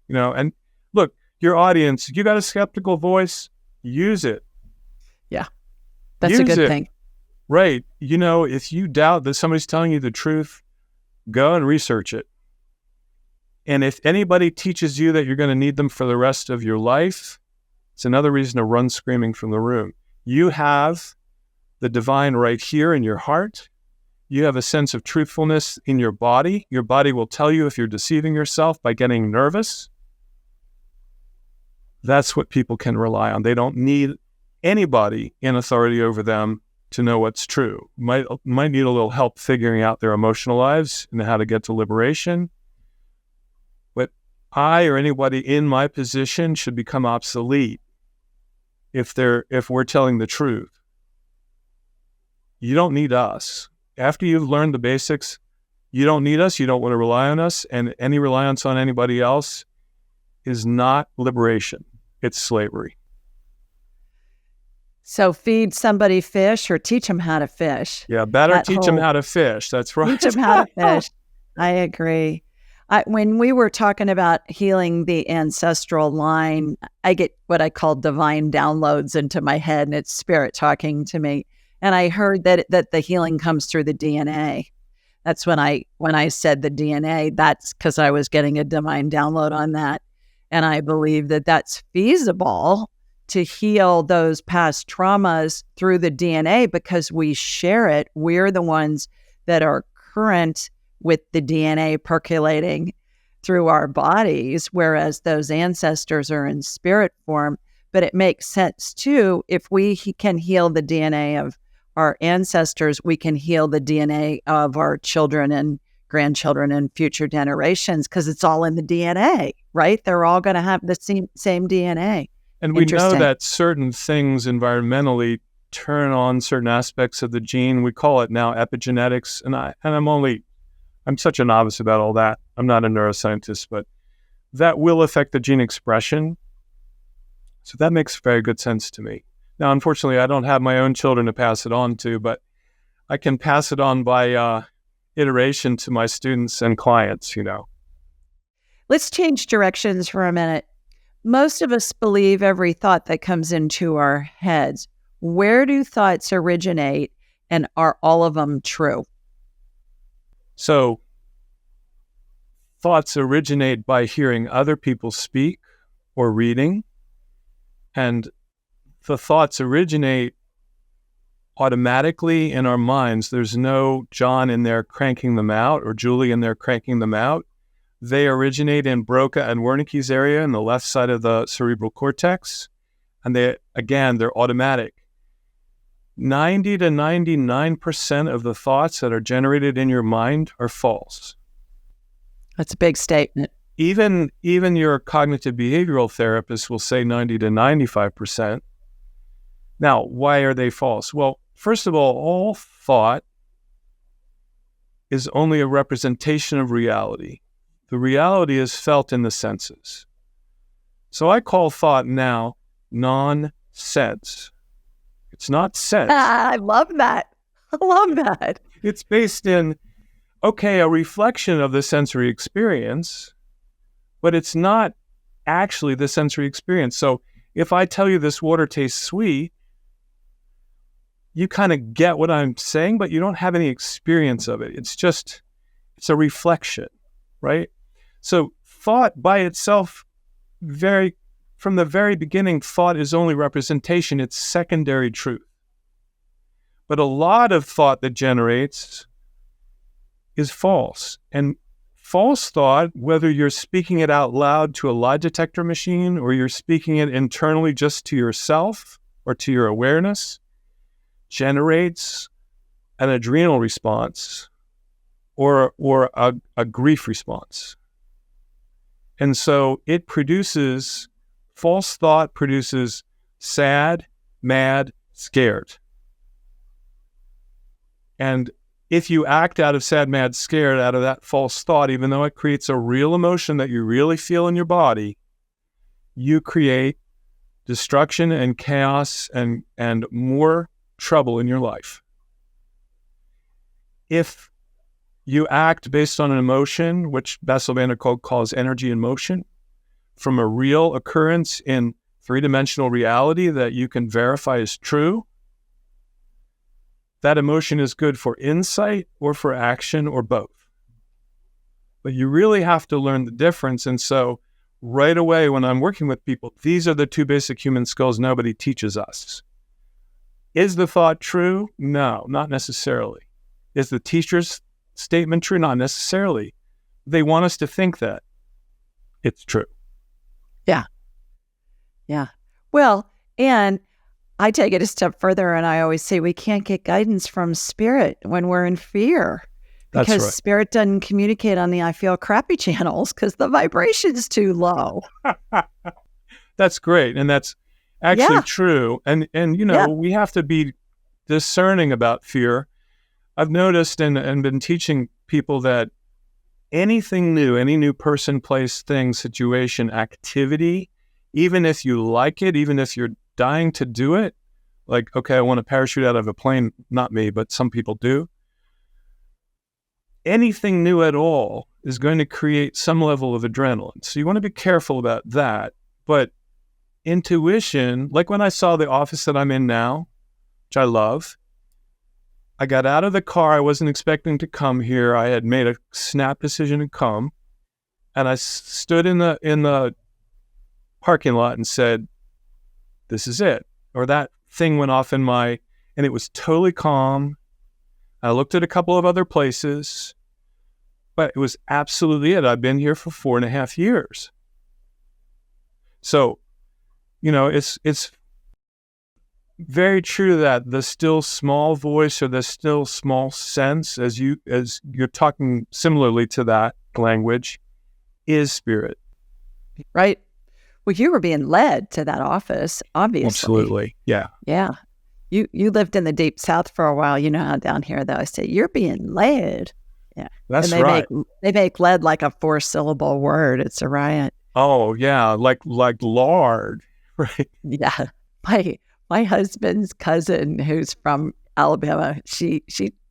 and look, your audience, you got a skeptical voice, use it. Yeah, that's a good thing. Right. If you doubt that somebody's telling you the truth, go and research it. And if anybody teaches you that you're going to need them for the rest of your life, it's another reason to run screaming from the room. You have the divine right here in your heart. You have a sense of truthfulness in your body. Your body will tell you if you're deceiving yourself by getting nervous. That's what people can rely on. They don't need anybody in authority over them to know what's true. Might need a little help figuring out their emotional lives and how to get to liberation. But I or anybody in my position should become obsolete if we're telling the truth. You don't need us. After you've learned the basics, you don't need us. You don't want to rely on us. And any reliance on anybody else is not liberation. It's slavery. So feed somebody fish or teach them how to fish. Yeah, better teach them how to fish. That's right. Teach them how to fish. I agree. When we were talking about healing the ancestral line, I get what I call divine downloads into my head, and it's spirit talking to me. And I heard that the healing comes through the DNA. That's when I said the DNA, that's because I was getting a divine download on that. And I believe that that's feasible to heal those past traumas through the DNA because we share it. We're the ones that are current with the DNA percolating through our bodies, whereas those ancestors are in spirit form. But it makes sense, too, if we can heal the DNA of our ancestors, we can heal the DNA of our children and grandchildren and future generations because it's all in the DNA, right? They're all going to have the same DNA. And we know that certain things environmentally turn on certain aspects of the gene. We call it now epigenetics. I'm such a novice about all that. I'm not a neuroscientist, but that will affect the gene expression. So that makes very good sense to me. Now, unfortunately, I don't have my own children to pass it on to, but I can pass it on by iteration to my students and clients, Let's change directions for a minute. most of us believe every thought that comes into our heads. Where do thoughts originate, and are all of them true? So thoughts originate by hearing other people speak or reading, and the thoughts originate automatically in our minds. There's no John in there cranking them out or Julie in there cranking them out. They originate in Broca and Wernicke's area in the left side of the cerebral cortex, and they're automatic. 90 to 99% of the thoughts that are generated in your mind are false. That's a big statement. Even your cognitive behavioral therapist will say 90 to 95%. Now, why are they false? Well, first of all thought is only a representation of reality. The reality is felt in the senses. So I call thought now non-sense. It's not sense. I love that. I love that. It's based in, a reflection of the sensory experience, but it's not actually the sensory experience. So if I tell you this water tastes sweet, you kind of get what I'm saying, but you don't have any experience of it. It's a reflection, right? So thought by itself, from the very beginning, thought is only representation. It's secondary truth. But a lot of thought that generates is false. And false thought, whether you're speaking it out loud to a lie detector machine or you're speaking it internally just to yourself or to your awareness, generates an adrenal response or a grief response. And so false thought produces sad, mad, scared. And if you act out of sad, mad, scared, out of that false thought, even though it creates a real emotion that you really feel in your body, you create destruction and chaos and more trouble in your life. If you act based on an emotion, which Bessel van der Kolk calls energy in motion, from a real occurrence in three-dimensional reality that you can verify is true, that emotion is good for insight or for action or both. But you really have to learn the difference. And so right away when I'm working with people, these are the two basic human skills nobody teaches us. Is the thought true? No, not necessarily. Is the teacher's statement true? Not necessarily. They want us to think that it's true. Yeah. Well, and I take it a step further, and I always say we can't get guidance from spirit when we're in fear. Because That's right. Spirit doesn't communicate on the I feel crappy channels because the vibration's too low. That's great. And that's actually true. And we have to be discerning about fear. I've noticed and been teaching people that anything new, any new person, place, thing, situation, activity, even if you like it, even if you're dying to do it, like, I want to parachute out of a plane, not me, but some people do. Anything new at all is going to create some level of adrenaline. So you want to be careful about that. But intuition, like when I saw the office that I'm in now, which I love, I got out of the car. I wasn't expecting to come here. I had made a snap decision to come. And I stood in the parking lot and said, this is it. Or that thing went off and it was totally calm. I looked at a couple of other places, but it was absolutely it. I've been here for 4.5 years. So, it's very true that the still small voice or the still small sense, as you're talking similarly to that language, is spirit. Right. Well, you were being led to that office, obviously. Absolutely. Yeah. Yeah. You lived in the deep South for a while. You know how down here, though, I say, you're being led. Yeah. That's and right. They make led like a 4-syllable word. It's a riot. Oh, yeah. Like lard. Right. Yeah. My husband's cousin, who's from Alabama, she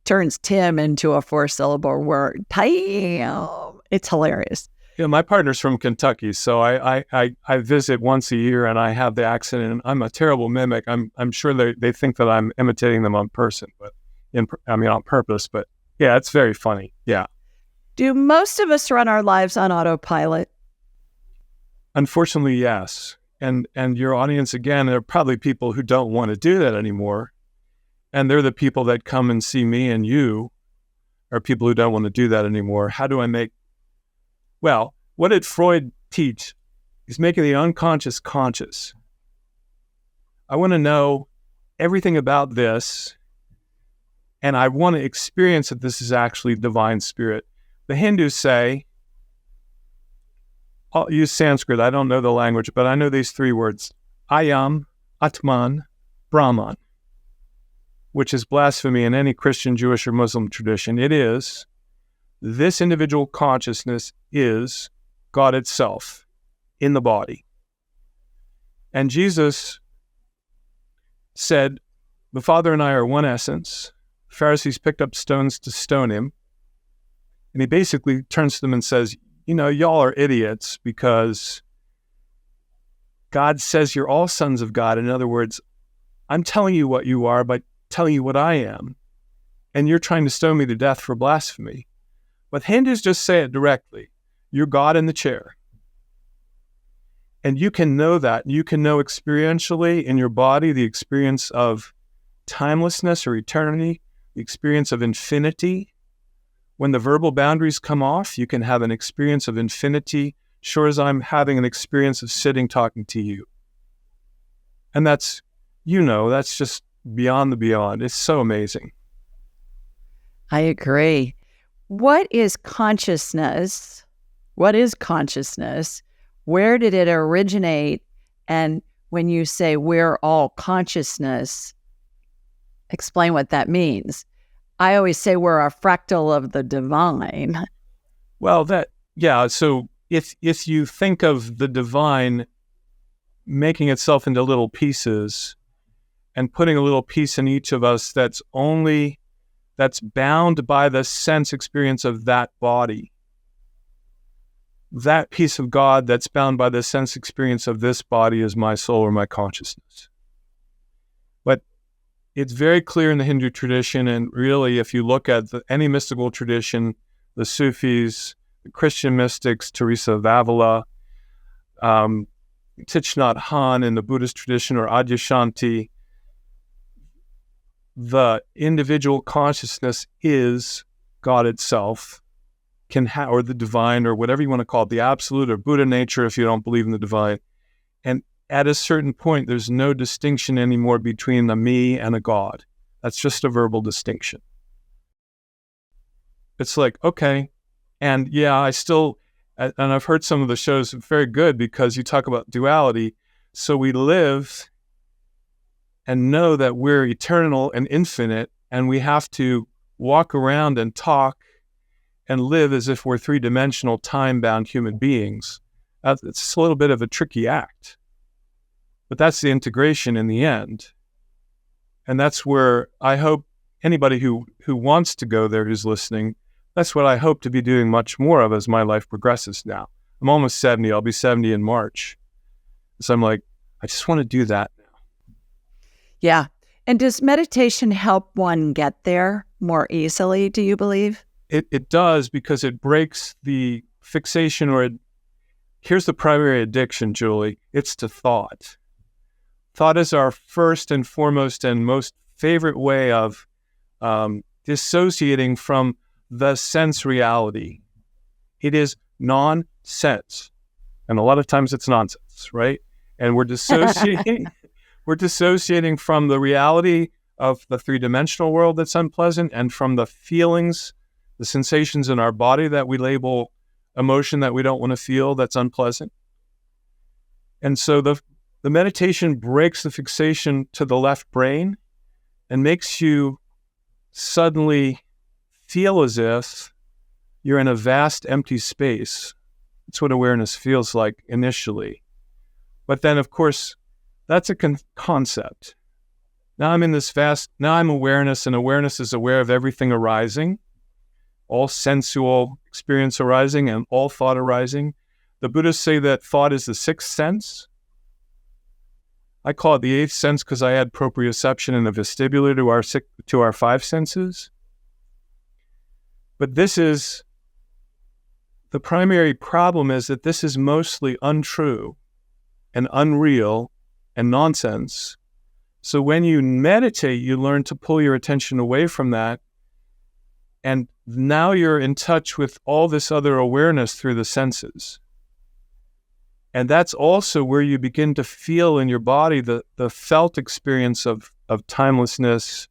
turns Tim into a 4-syllable word. Damn. It's hilarious. Yeah, my partner's from Kentucky, so I visit once a year, and I have the accent, and I'm a terrible mimic. I'm sure they think that I'm imitating them on person, but on purpose. But yeah, it's very funny. Yeah. Do most of us run our lives on autopilot? Unfortunately, yes. And your audience, again, are probably people who don't want to do that anymore, and they're the people that come and see me and you are people who don't want to do that anymore. How do I make? Well, what did Freud teach? He's making the unconscious conscious. I want to know everything about this, and I want to experience that this is actually divine spirit. The Hindus say, I'll use Sanskrit, I don't know the language, but I know these three words, Ayam, Atman, Brahman, which is blasphemy in any Christian, Jewish, or Muslim tradition. It is, this individual consciousness is God itself in the body. And Jesus said, the Father and I are one essence. Pharisees picked up stones to stone him. And he basically turns to them and says, y'all are idiots because God says you're all sons of God. In other words, I'm telling you what you are by telling you what I am. And you're trying to stone me to death for blasphemy. But Hindus just say it directly. You're God in the chair. And you can know that. You can know experientially in your body the experience of timelessness or eternity, the experience of infinity. When the verbal boundaries come off, you can have an experience of infinity, sure as I'm having an experience of sitting talking to you. And that's just beyond the beyond. It's so amazing. I agree. What is consciousness? What is consciousness? Where did it originate? And when you say we're all consciousness, explain what that means. I always say we're a fractal of the divine. Well, so if you think of the divine making itself into little pieces and putting a little piece in each of us that's bound by the sense experience of that body, that piece of God that's bound by the sense experience of this body is my soul or my consciousness. But it's very clear in the Hindu tradition, and really if you look at any mystical tradition, the Sufis, the Christian mystics, Teresa of Avila, Thich Nhat Hanh in the Buddhist tradition, or Adyashanti, the individual consciousness is God itself, or the divine, or whatever you want to call it, the absolute or Buddha nature if you don't believe in the divine. And at a certain point, there's no distinction anymore between a me and a God. That's just a verbal distinction. It's like, okay, and yeah, and I've heard some of the shows very good because you talk about duality. So we live and know that we're eternal and infinite, and we have to walk around and talk and live as if we're three-dimensional, time-bound human beings. It's a little bit of a tricky act. But that's the integration in the end. And that's where I hope anybody who wants to go there, who's listening, that's what I hope to be doing much more of as my life progresses now. I'm almost 70. I'll be 70 in March. So I'm like, I just want to do that now. Yeah. And does meditation help one get there more easily, do you believe? It does, because it breaks the fixation, here's the primary addiction, Julie. It's to thought. Thought is our first and foremost and most favorite way of dissociating from the sense reality. It is nonsense. And a lot of times it's nonsense, right? And we're dissociating from the reality of the three-dimensional world that's unpleasant, and from the feelings, the sensations in our body that we label emotion that we don't want to feel that's unpleasant. And so the meditation breaks the fixation to the left brain and makes you suddenly feel as if you're in a vast empty space. That's what awareness feels like initially. But then, of course, that's a concept. Now I'm awareness, and awareness is aware of everything arising, all sensual experience arising and all thought arising. The Buddhists say that thought is the sixth sense. I call it the eighth sense because I add proprioception and the vestibular to our five senses. But the primary problem is that this is mostly untrue and unreal and nonsense. So when you meditate, you learn to pull your attention away from that. And now you're in touch with all this other awareness through the senses. And that's also where you begin to feel in your body the felt experience of timelessness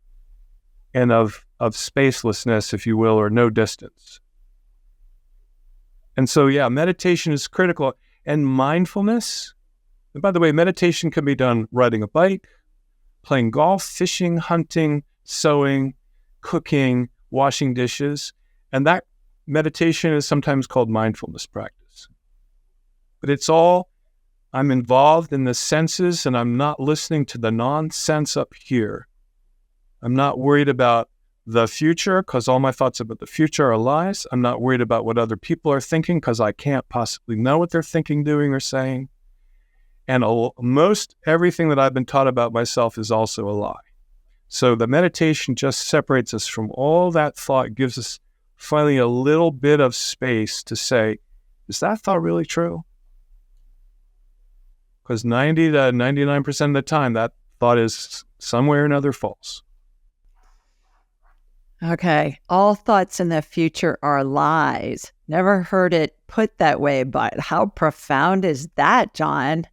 and of spacelessness, if you will, or no distance. And so, meditation is critical. And mindfulness, and by the way, meditation can be done riding a bike, playing golf, fishing, hunting, sewing, cooking, washing dishes. And that meditation is sometimes called mindfulness practice. But I'm involved in the senses and I'm not listening to the nonsense up here. I'm not worried about the future because all my thoughts about the future are lies. I'm not worried about what other people are thinking because I can't possibly know what they're thinking, doing, or saying. And most everything that I've been taught about myself is also a lie. So the meditation just separates us from all that thought, gives us finally a little bit of space to say, is that thought really true? Because 90 to 99% of the time, that thought is somewhere or another false. Okay. All thoughts in the future are lies. Never heard it put that way, but how profound is that, Jon?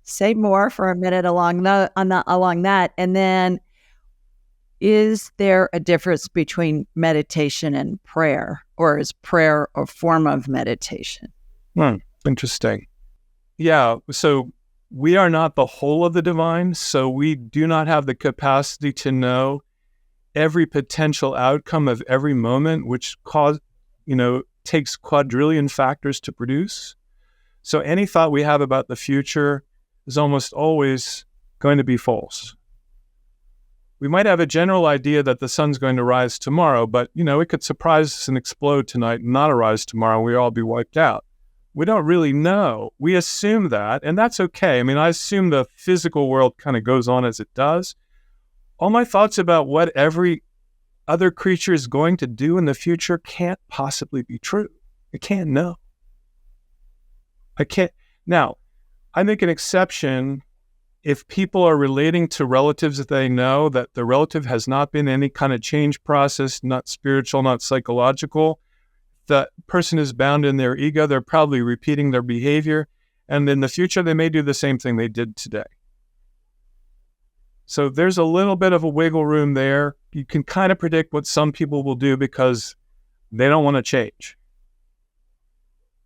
Say more for a minute along that. And then, is there a difference between meditation and prayer? Or is prayer a form of meditation? Interesting. Yeah, so we are not the whole of the divine, so we do not have the capacity to know every potential outcome of every moment, which takes quadrillion factors to produce. So any thought we have about the future is almost always going to be false. We might have a general idea that the sun's going to rise tomorrow, but it could surprise us and explode tonight and not arise tomorrow, and we'll all be wiped out. We don't really know. We assume that, and that's okay. I mean, I assume the physical world kind of goes on as it does. All my thoughts about what every other creature is going to do in the future can't possibly be true. I can't know. I can't. Now, I make an exception if people are relating to relatives that they know that the relative has not been any kind of change process, not spiritual, not psychological. The person is bound in their ego. They're probably repeating their behavior. And in the future, they may do the same thing they did today. So there's a little bit of a wiggle room there. You can kind of predict what some people will do because they don't want to change.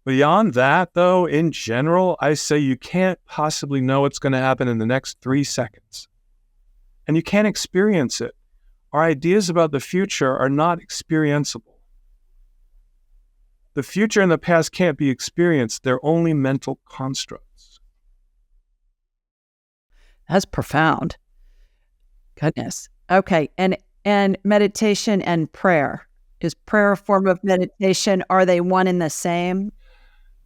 Beyond that, though, in general, I say you can't possibly know what's going to happen in the next 3 seconds. And you can't experience it. Our ideas about the future are not experienceable. The future and the past can't be experienced. They're only mental constructs. That's profound. Goodness. Okay. And meditation and prayer. Is prayer a form of meditation? Are they one and the same?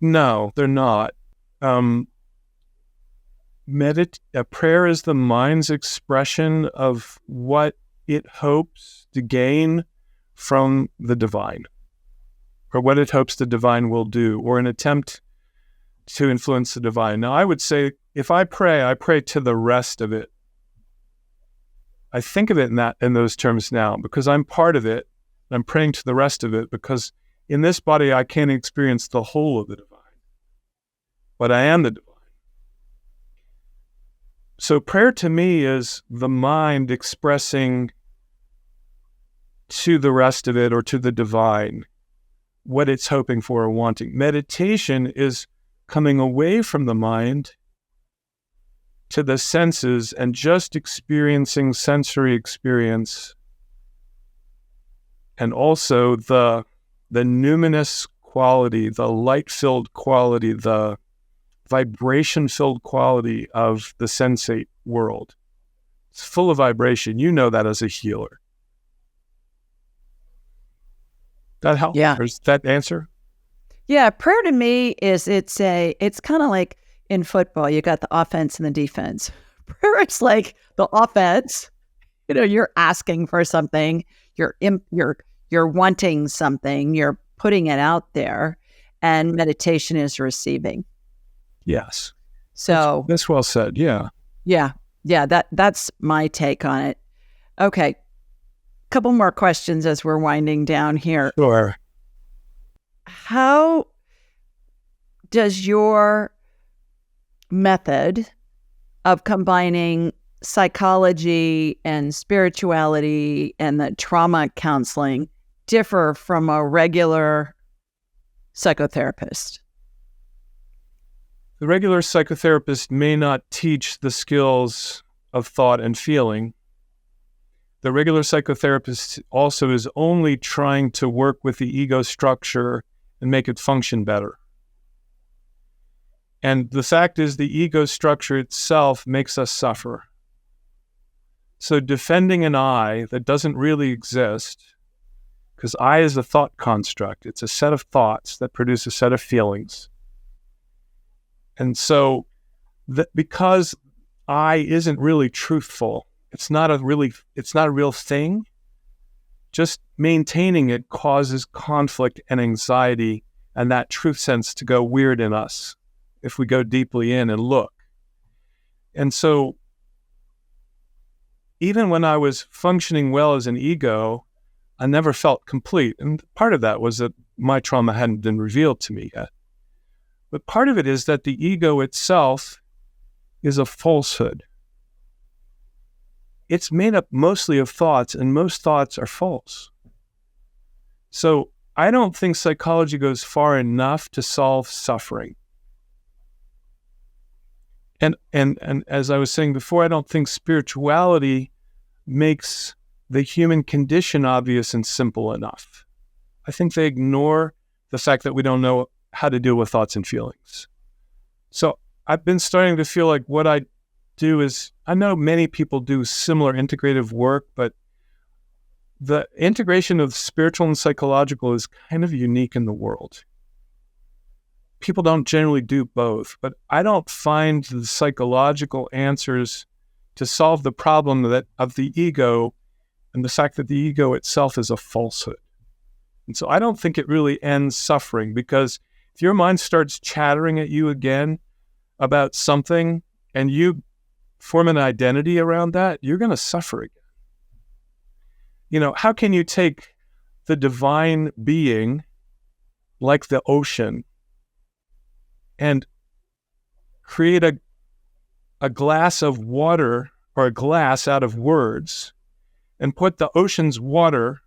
No, they're not. Prayer is the mind's expression of what it hopes to gain from the divine, or what it hopes the divine will do, or an attempt to influence the divine. Now, I would say if I pray to the rest of it. I think of it in those terms now because I'm part of it. I'm praying to the rest of it because in this body I can't experience the whole of the divine, but I am the divine. So prayer to me is the mind expressing to the rest of it or to the divine what it's hoping for or wanting. Meditation is coming away from the mind to the senses and just experiencing sensory experience, and also the numinous quality, the light-filled quality, the vibration-filled quality of the sensate world. It's full of vibration. You know that as a healer. That help? Yeah. Or is that answer? Yeah, prayer to me is it's kind of like in football, you got the offense and the defense. Prayer is like the offense. You're asking for something, you're wanting something, you're putting it out there, and meditation is receiving. Yes. So that's well said. Yeah. Yeah. That's my take on it. Okay. Couple more questions as we're winding down here. Sure. How does your method of combining psychology and spirituality and the trauma counseling differ from a regular psychotherapist? The regular psychotherapist may not teach the skills of thought and feeling. The regular psychotherapist also is only trying to work with the ego structure and make it function better. And the fact is, the ego structure itself makes us suffer. So defending an I that doesn't really exist, because I is a thought construct, it's a set of thoughts that produce a set of feelings. And so because I isn't really truthful, it's not a real thing, just maintaining it causes conflict and anxiety and that truth sense to go weird in us if we go deeply in and look. And so even when I was functioning well as an ego, I never felt complete. And part of that was that my trauma hadn't been revealed to me yet. But part of it is that the ego itself is a falsehood. It's made up mostly of thoughts, and most thoughts are false. So I don't think psychology goes far enough to solve suffering. And as I was saying before, I don't think spirituality makes the human condition obvious and simple enough. I think they ignore the fact that we don't know how to deal with thoughts and feelings. So I've been starting to feel like what I do is, I know many people do similar integrative work, but the integration of spiritual and psychological is kind of unique in the world. People don't generally do both, but I don't find the psychological answers to solve the problem of the ego and the fact that the ego itself is a falsehood. And so I don't think it really ends suffering, because if your mind starts chattering at you again about something and you form an identity around that, you're going to suffer again. How can you take the divine being like the ocean and create a glass of water, or a glass out of words, and put the ocean's water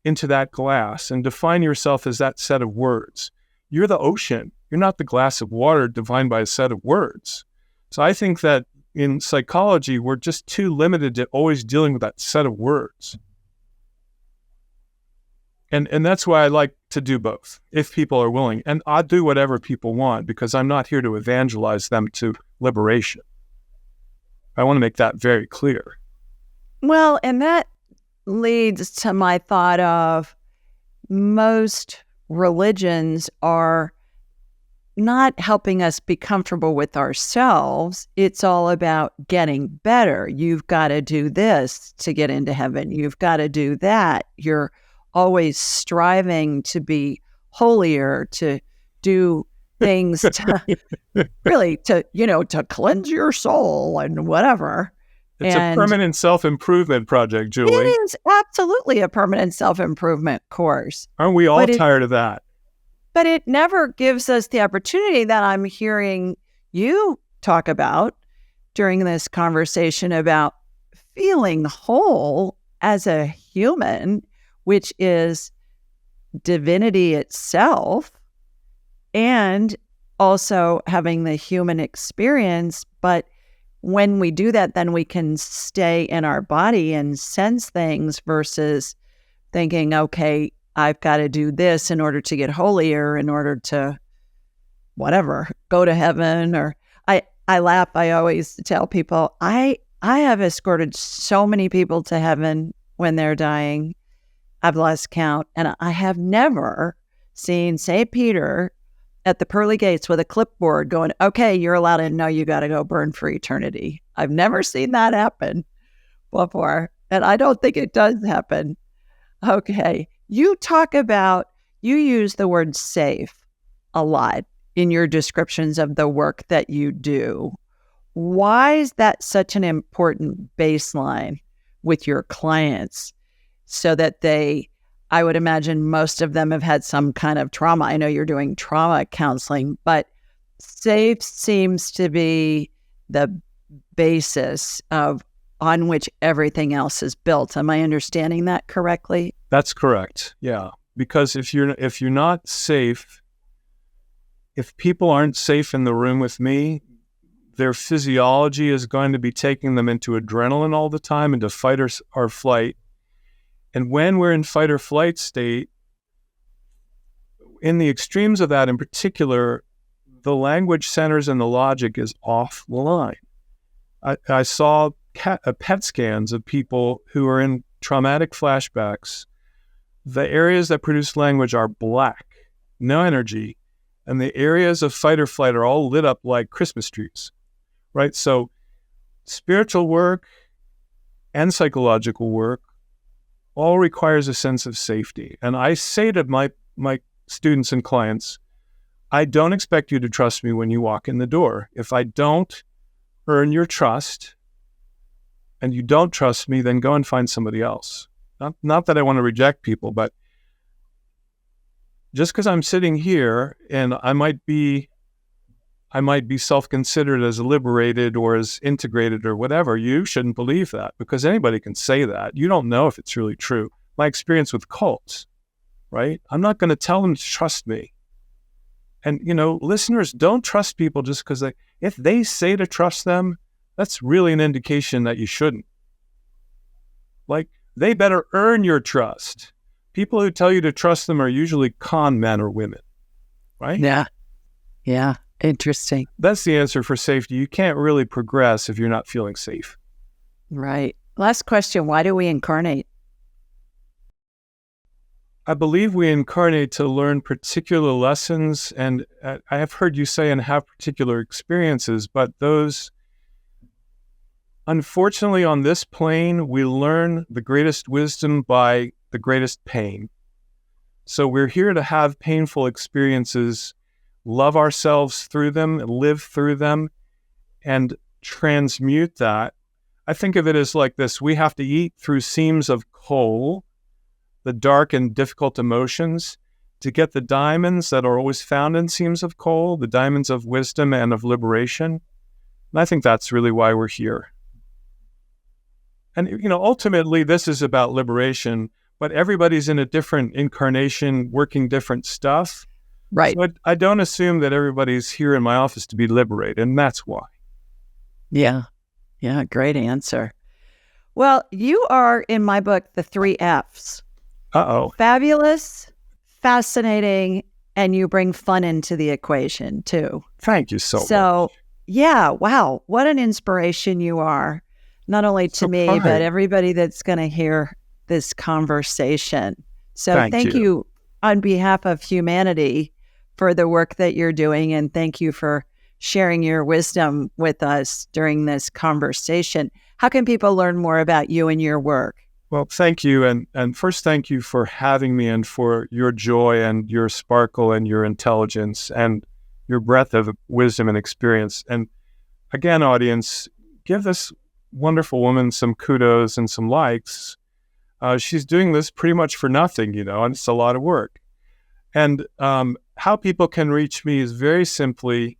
into that glass and define yourself as that set of words? You're the ocean. You're not the glass of water defined by a set of words. So I think that in psychology, we're just too limited to always dealing with that set of words. And that's why I like to do both, if people are willing. And I'll do whatever people want, because I'm not here to evangelize them to liberation. I want to make that very clear. Well, and that leads to my thought of most religions are not helping us be comfortable with ourselves. It's all about getting better. You've got to do this to get into heaven. You've got to do that. You're always striving to be holier, to do things to really to cleanse your soul and whatever. It's a permanent self-improvement project, Julie. It is absolutely a permanent self-improvement course. Aren't we all tired of that? But it never gives us the opportunity that I'm hearing you talk about during this conversation about feeling whole as a human, which is divinity itself, and also having the human experience. But when we do that, then we can stay in our body and sense things versus thinking, okay, I've got to do this in order to get holier, in order to whatever, go to heaven. Or I laugh. I always tell people, I have escorted so many people to heaven when they're dying. I've lost count. And I have never seen St. Peter at the pearly gates with a clipboard going, okay, you're allowed in. No, you got to go burn for eternity. I've never seen that happen before. And I don't think it does happen. Okay. You use the word safe a lot in your descriptions of the work that you do. Why is that such an important baseline with your clients so that I would imagine most of them have had some kind of trauma. I know you're doing trauma counseling, but SAFE seems to be the basis on which everything else is built. Am I understanding that correctly? That's correct. Yeah. Because if you're not safe, if people aren't safe in the room with me, their physiology is going to be taking them into adrenaline all the time, into fight or flight. And when we're in fight or flight state, in the extremes of that in particular, the language centers and the logic is off the line. I saw PET scans of people who are in traumatic flashbacks. The areas that produce language are black, no energy, and the areas of fight or flight are all lit up like Christmas trees, right? So spiritual work and psychological work all requires a sense of safety. And I say to my students and clients, I don't expect you to trust me when you walk in the door. If I don't earn your trust and you don't trust me, then go and find somebody else. Not that I want to reject people, but just because I'm sitting here and I might be self-considered as liberated or as integrated or whatever, you shouldn't believe that, because anybody can say that. You don't know if it's really true. My experience with cults, right? I'm not going to tell them to trust me. And, listeners, don't trust people just because if they say to trust them, that's really an indication that you shouldn't. Like, they better earn your trust. People who tell you to trust them are usually con men or women, right? Yeah. Yeah. Interesting. That's the answer for safety. You can't really progress if you're not feeling safe. Right. Last question. Why do we incarnate? I believe we incarnate to learn particular lessons, and I have heard you say and have particular experiences, but those, unfortunately, on this plane, we learn the greatest wisdom by the greatest pain. So we're here to have painful experiences, love ourselves through them, live through them, and transmute that. I think of it as like this. We have to eat through seams of coal, the dark and difficult emotions, to get the diamonds that are always found in seams of coal, the diamonds of wisdom and of liberation. And I think that's really why we're here. And, ultimately, this is about liberation, but everybody's in a different incarnation, working different stuff. Right. So I don't assume that everybody's here in my office to be liberated, and that's why. Yeah. Yeah. Great answer. Well, you are, in my book, the 3 Fs. Uh-oh. Fabulous, fascinating, and you bring fun into the equation, too. Thank you so much. So, yeah, wow. What an inspiration you are, not only to me, but everybody that's going to hear this conversation. So thank you on behalf of humanity for the work that you're doing, and thank you for sharing your wisdom with us during this conversation. How can people learn more about you and your work? Well, thank you. And first, thank you for having me and for your joy and your sparkle and your intelligence and your breadth of wisdom and experience. And again, audience, give this wonderful woman some kudos and some likes. She's doing this pretty much for nothing, and it's a lot of work. And how people can reach me is very simply,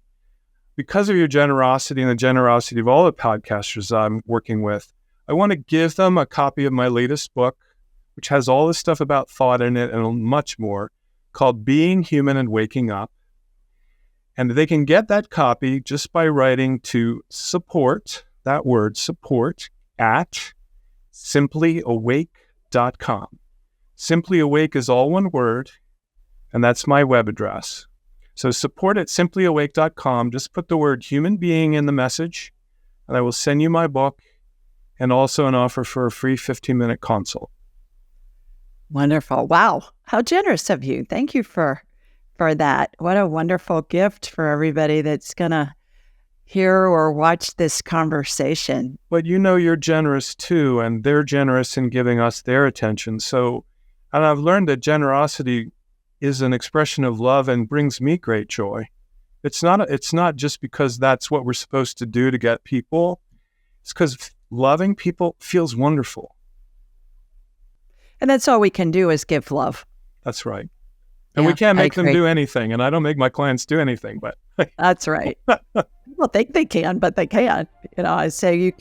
because of your generosity and the generosity of all the podcasters I'm working with, I want to give them a copy of my latest book, which has all this stuff about thought in it and much more, called Being Human and Waking Up. And they can get that copy just by writing to support, that word support, at simplyawake.com. Simply Awake is all one word, and that's my web address. So support at simplyawake.com. Just put the word human being in the message, and I will send you my book and also an offer for a free 15-minute consult. Wonderful. Wow. How generous of you. Thank you for that. What a wonderful gift for everybody that's going to hear or watch this conversation. But you're generous too, and they're generous in giving us their attention. So, and I've learned that generosity is an expression of love and brings me great joy. It's not just because that's what we're supposed to do to get people. It's because loving people feels wonderful. And that's all we can do is give love. That's right. And we can't make them do anything. And I don't make my clients do anything, but that's right. People think they can, but they can't. I say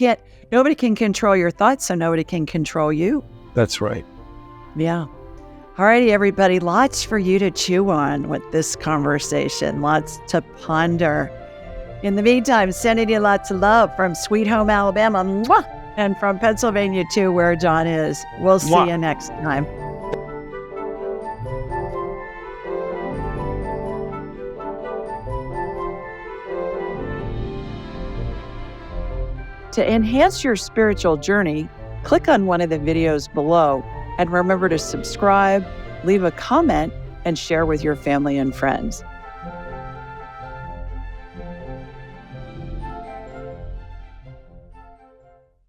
nobody can control your thoughts, so nobody can control you. That's right. Yeah. All righty, everybody. Lots for you to chew on with this conversation. Lots to ponder. In the meantime, sending you lots of love from Sweet Home, Alabama. Mwah! And from Pennsylvania, too, where Jon is. We'll see you next time. To enhance your spiritual journey, click on one of the videos below and remember to subscribe, leave a comment, and share with your family and friends.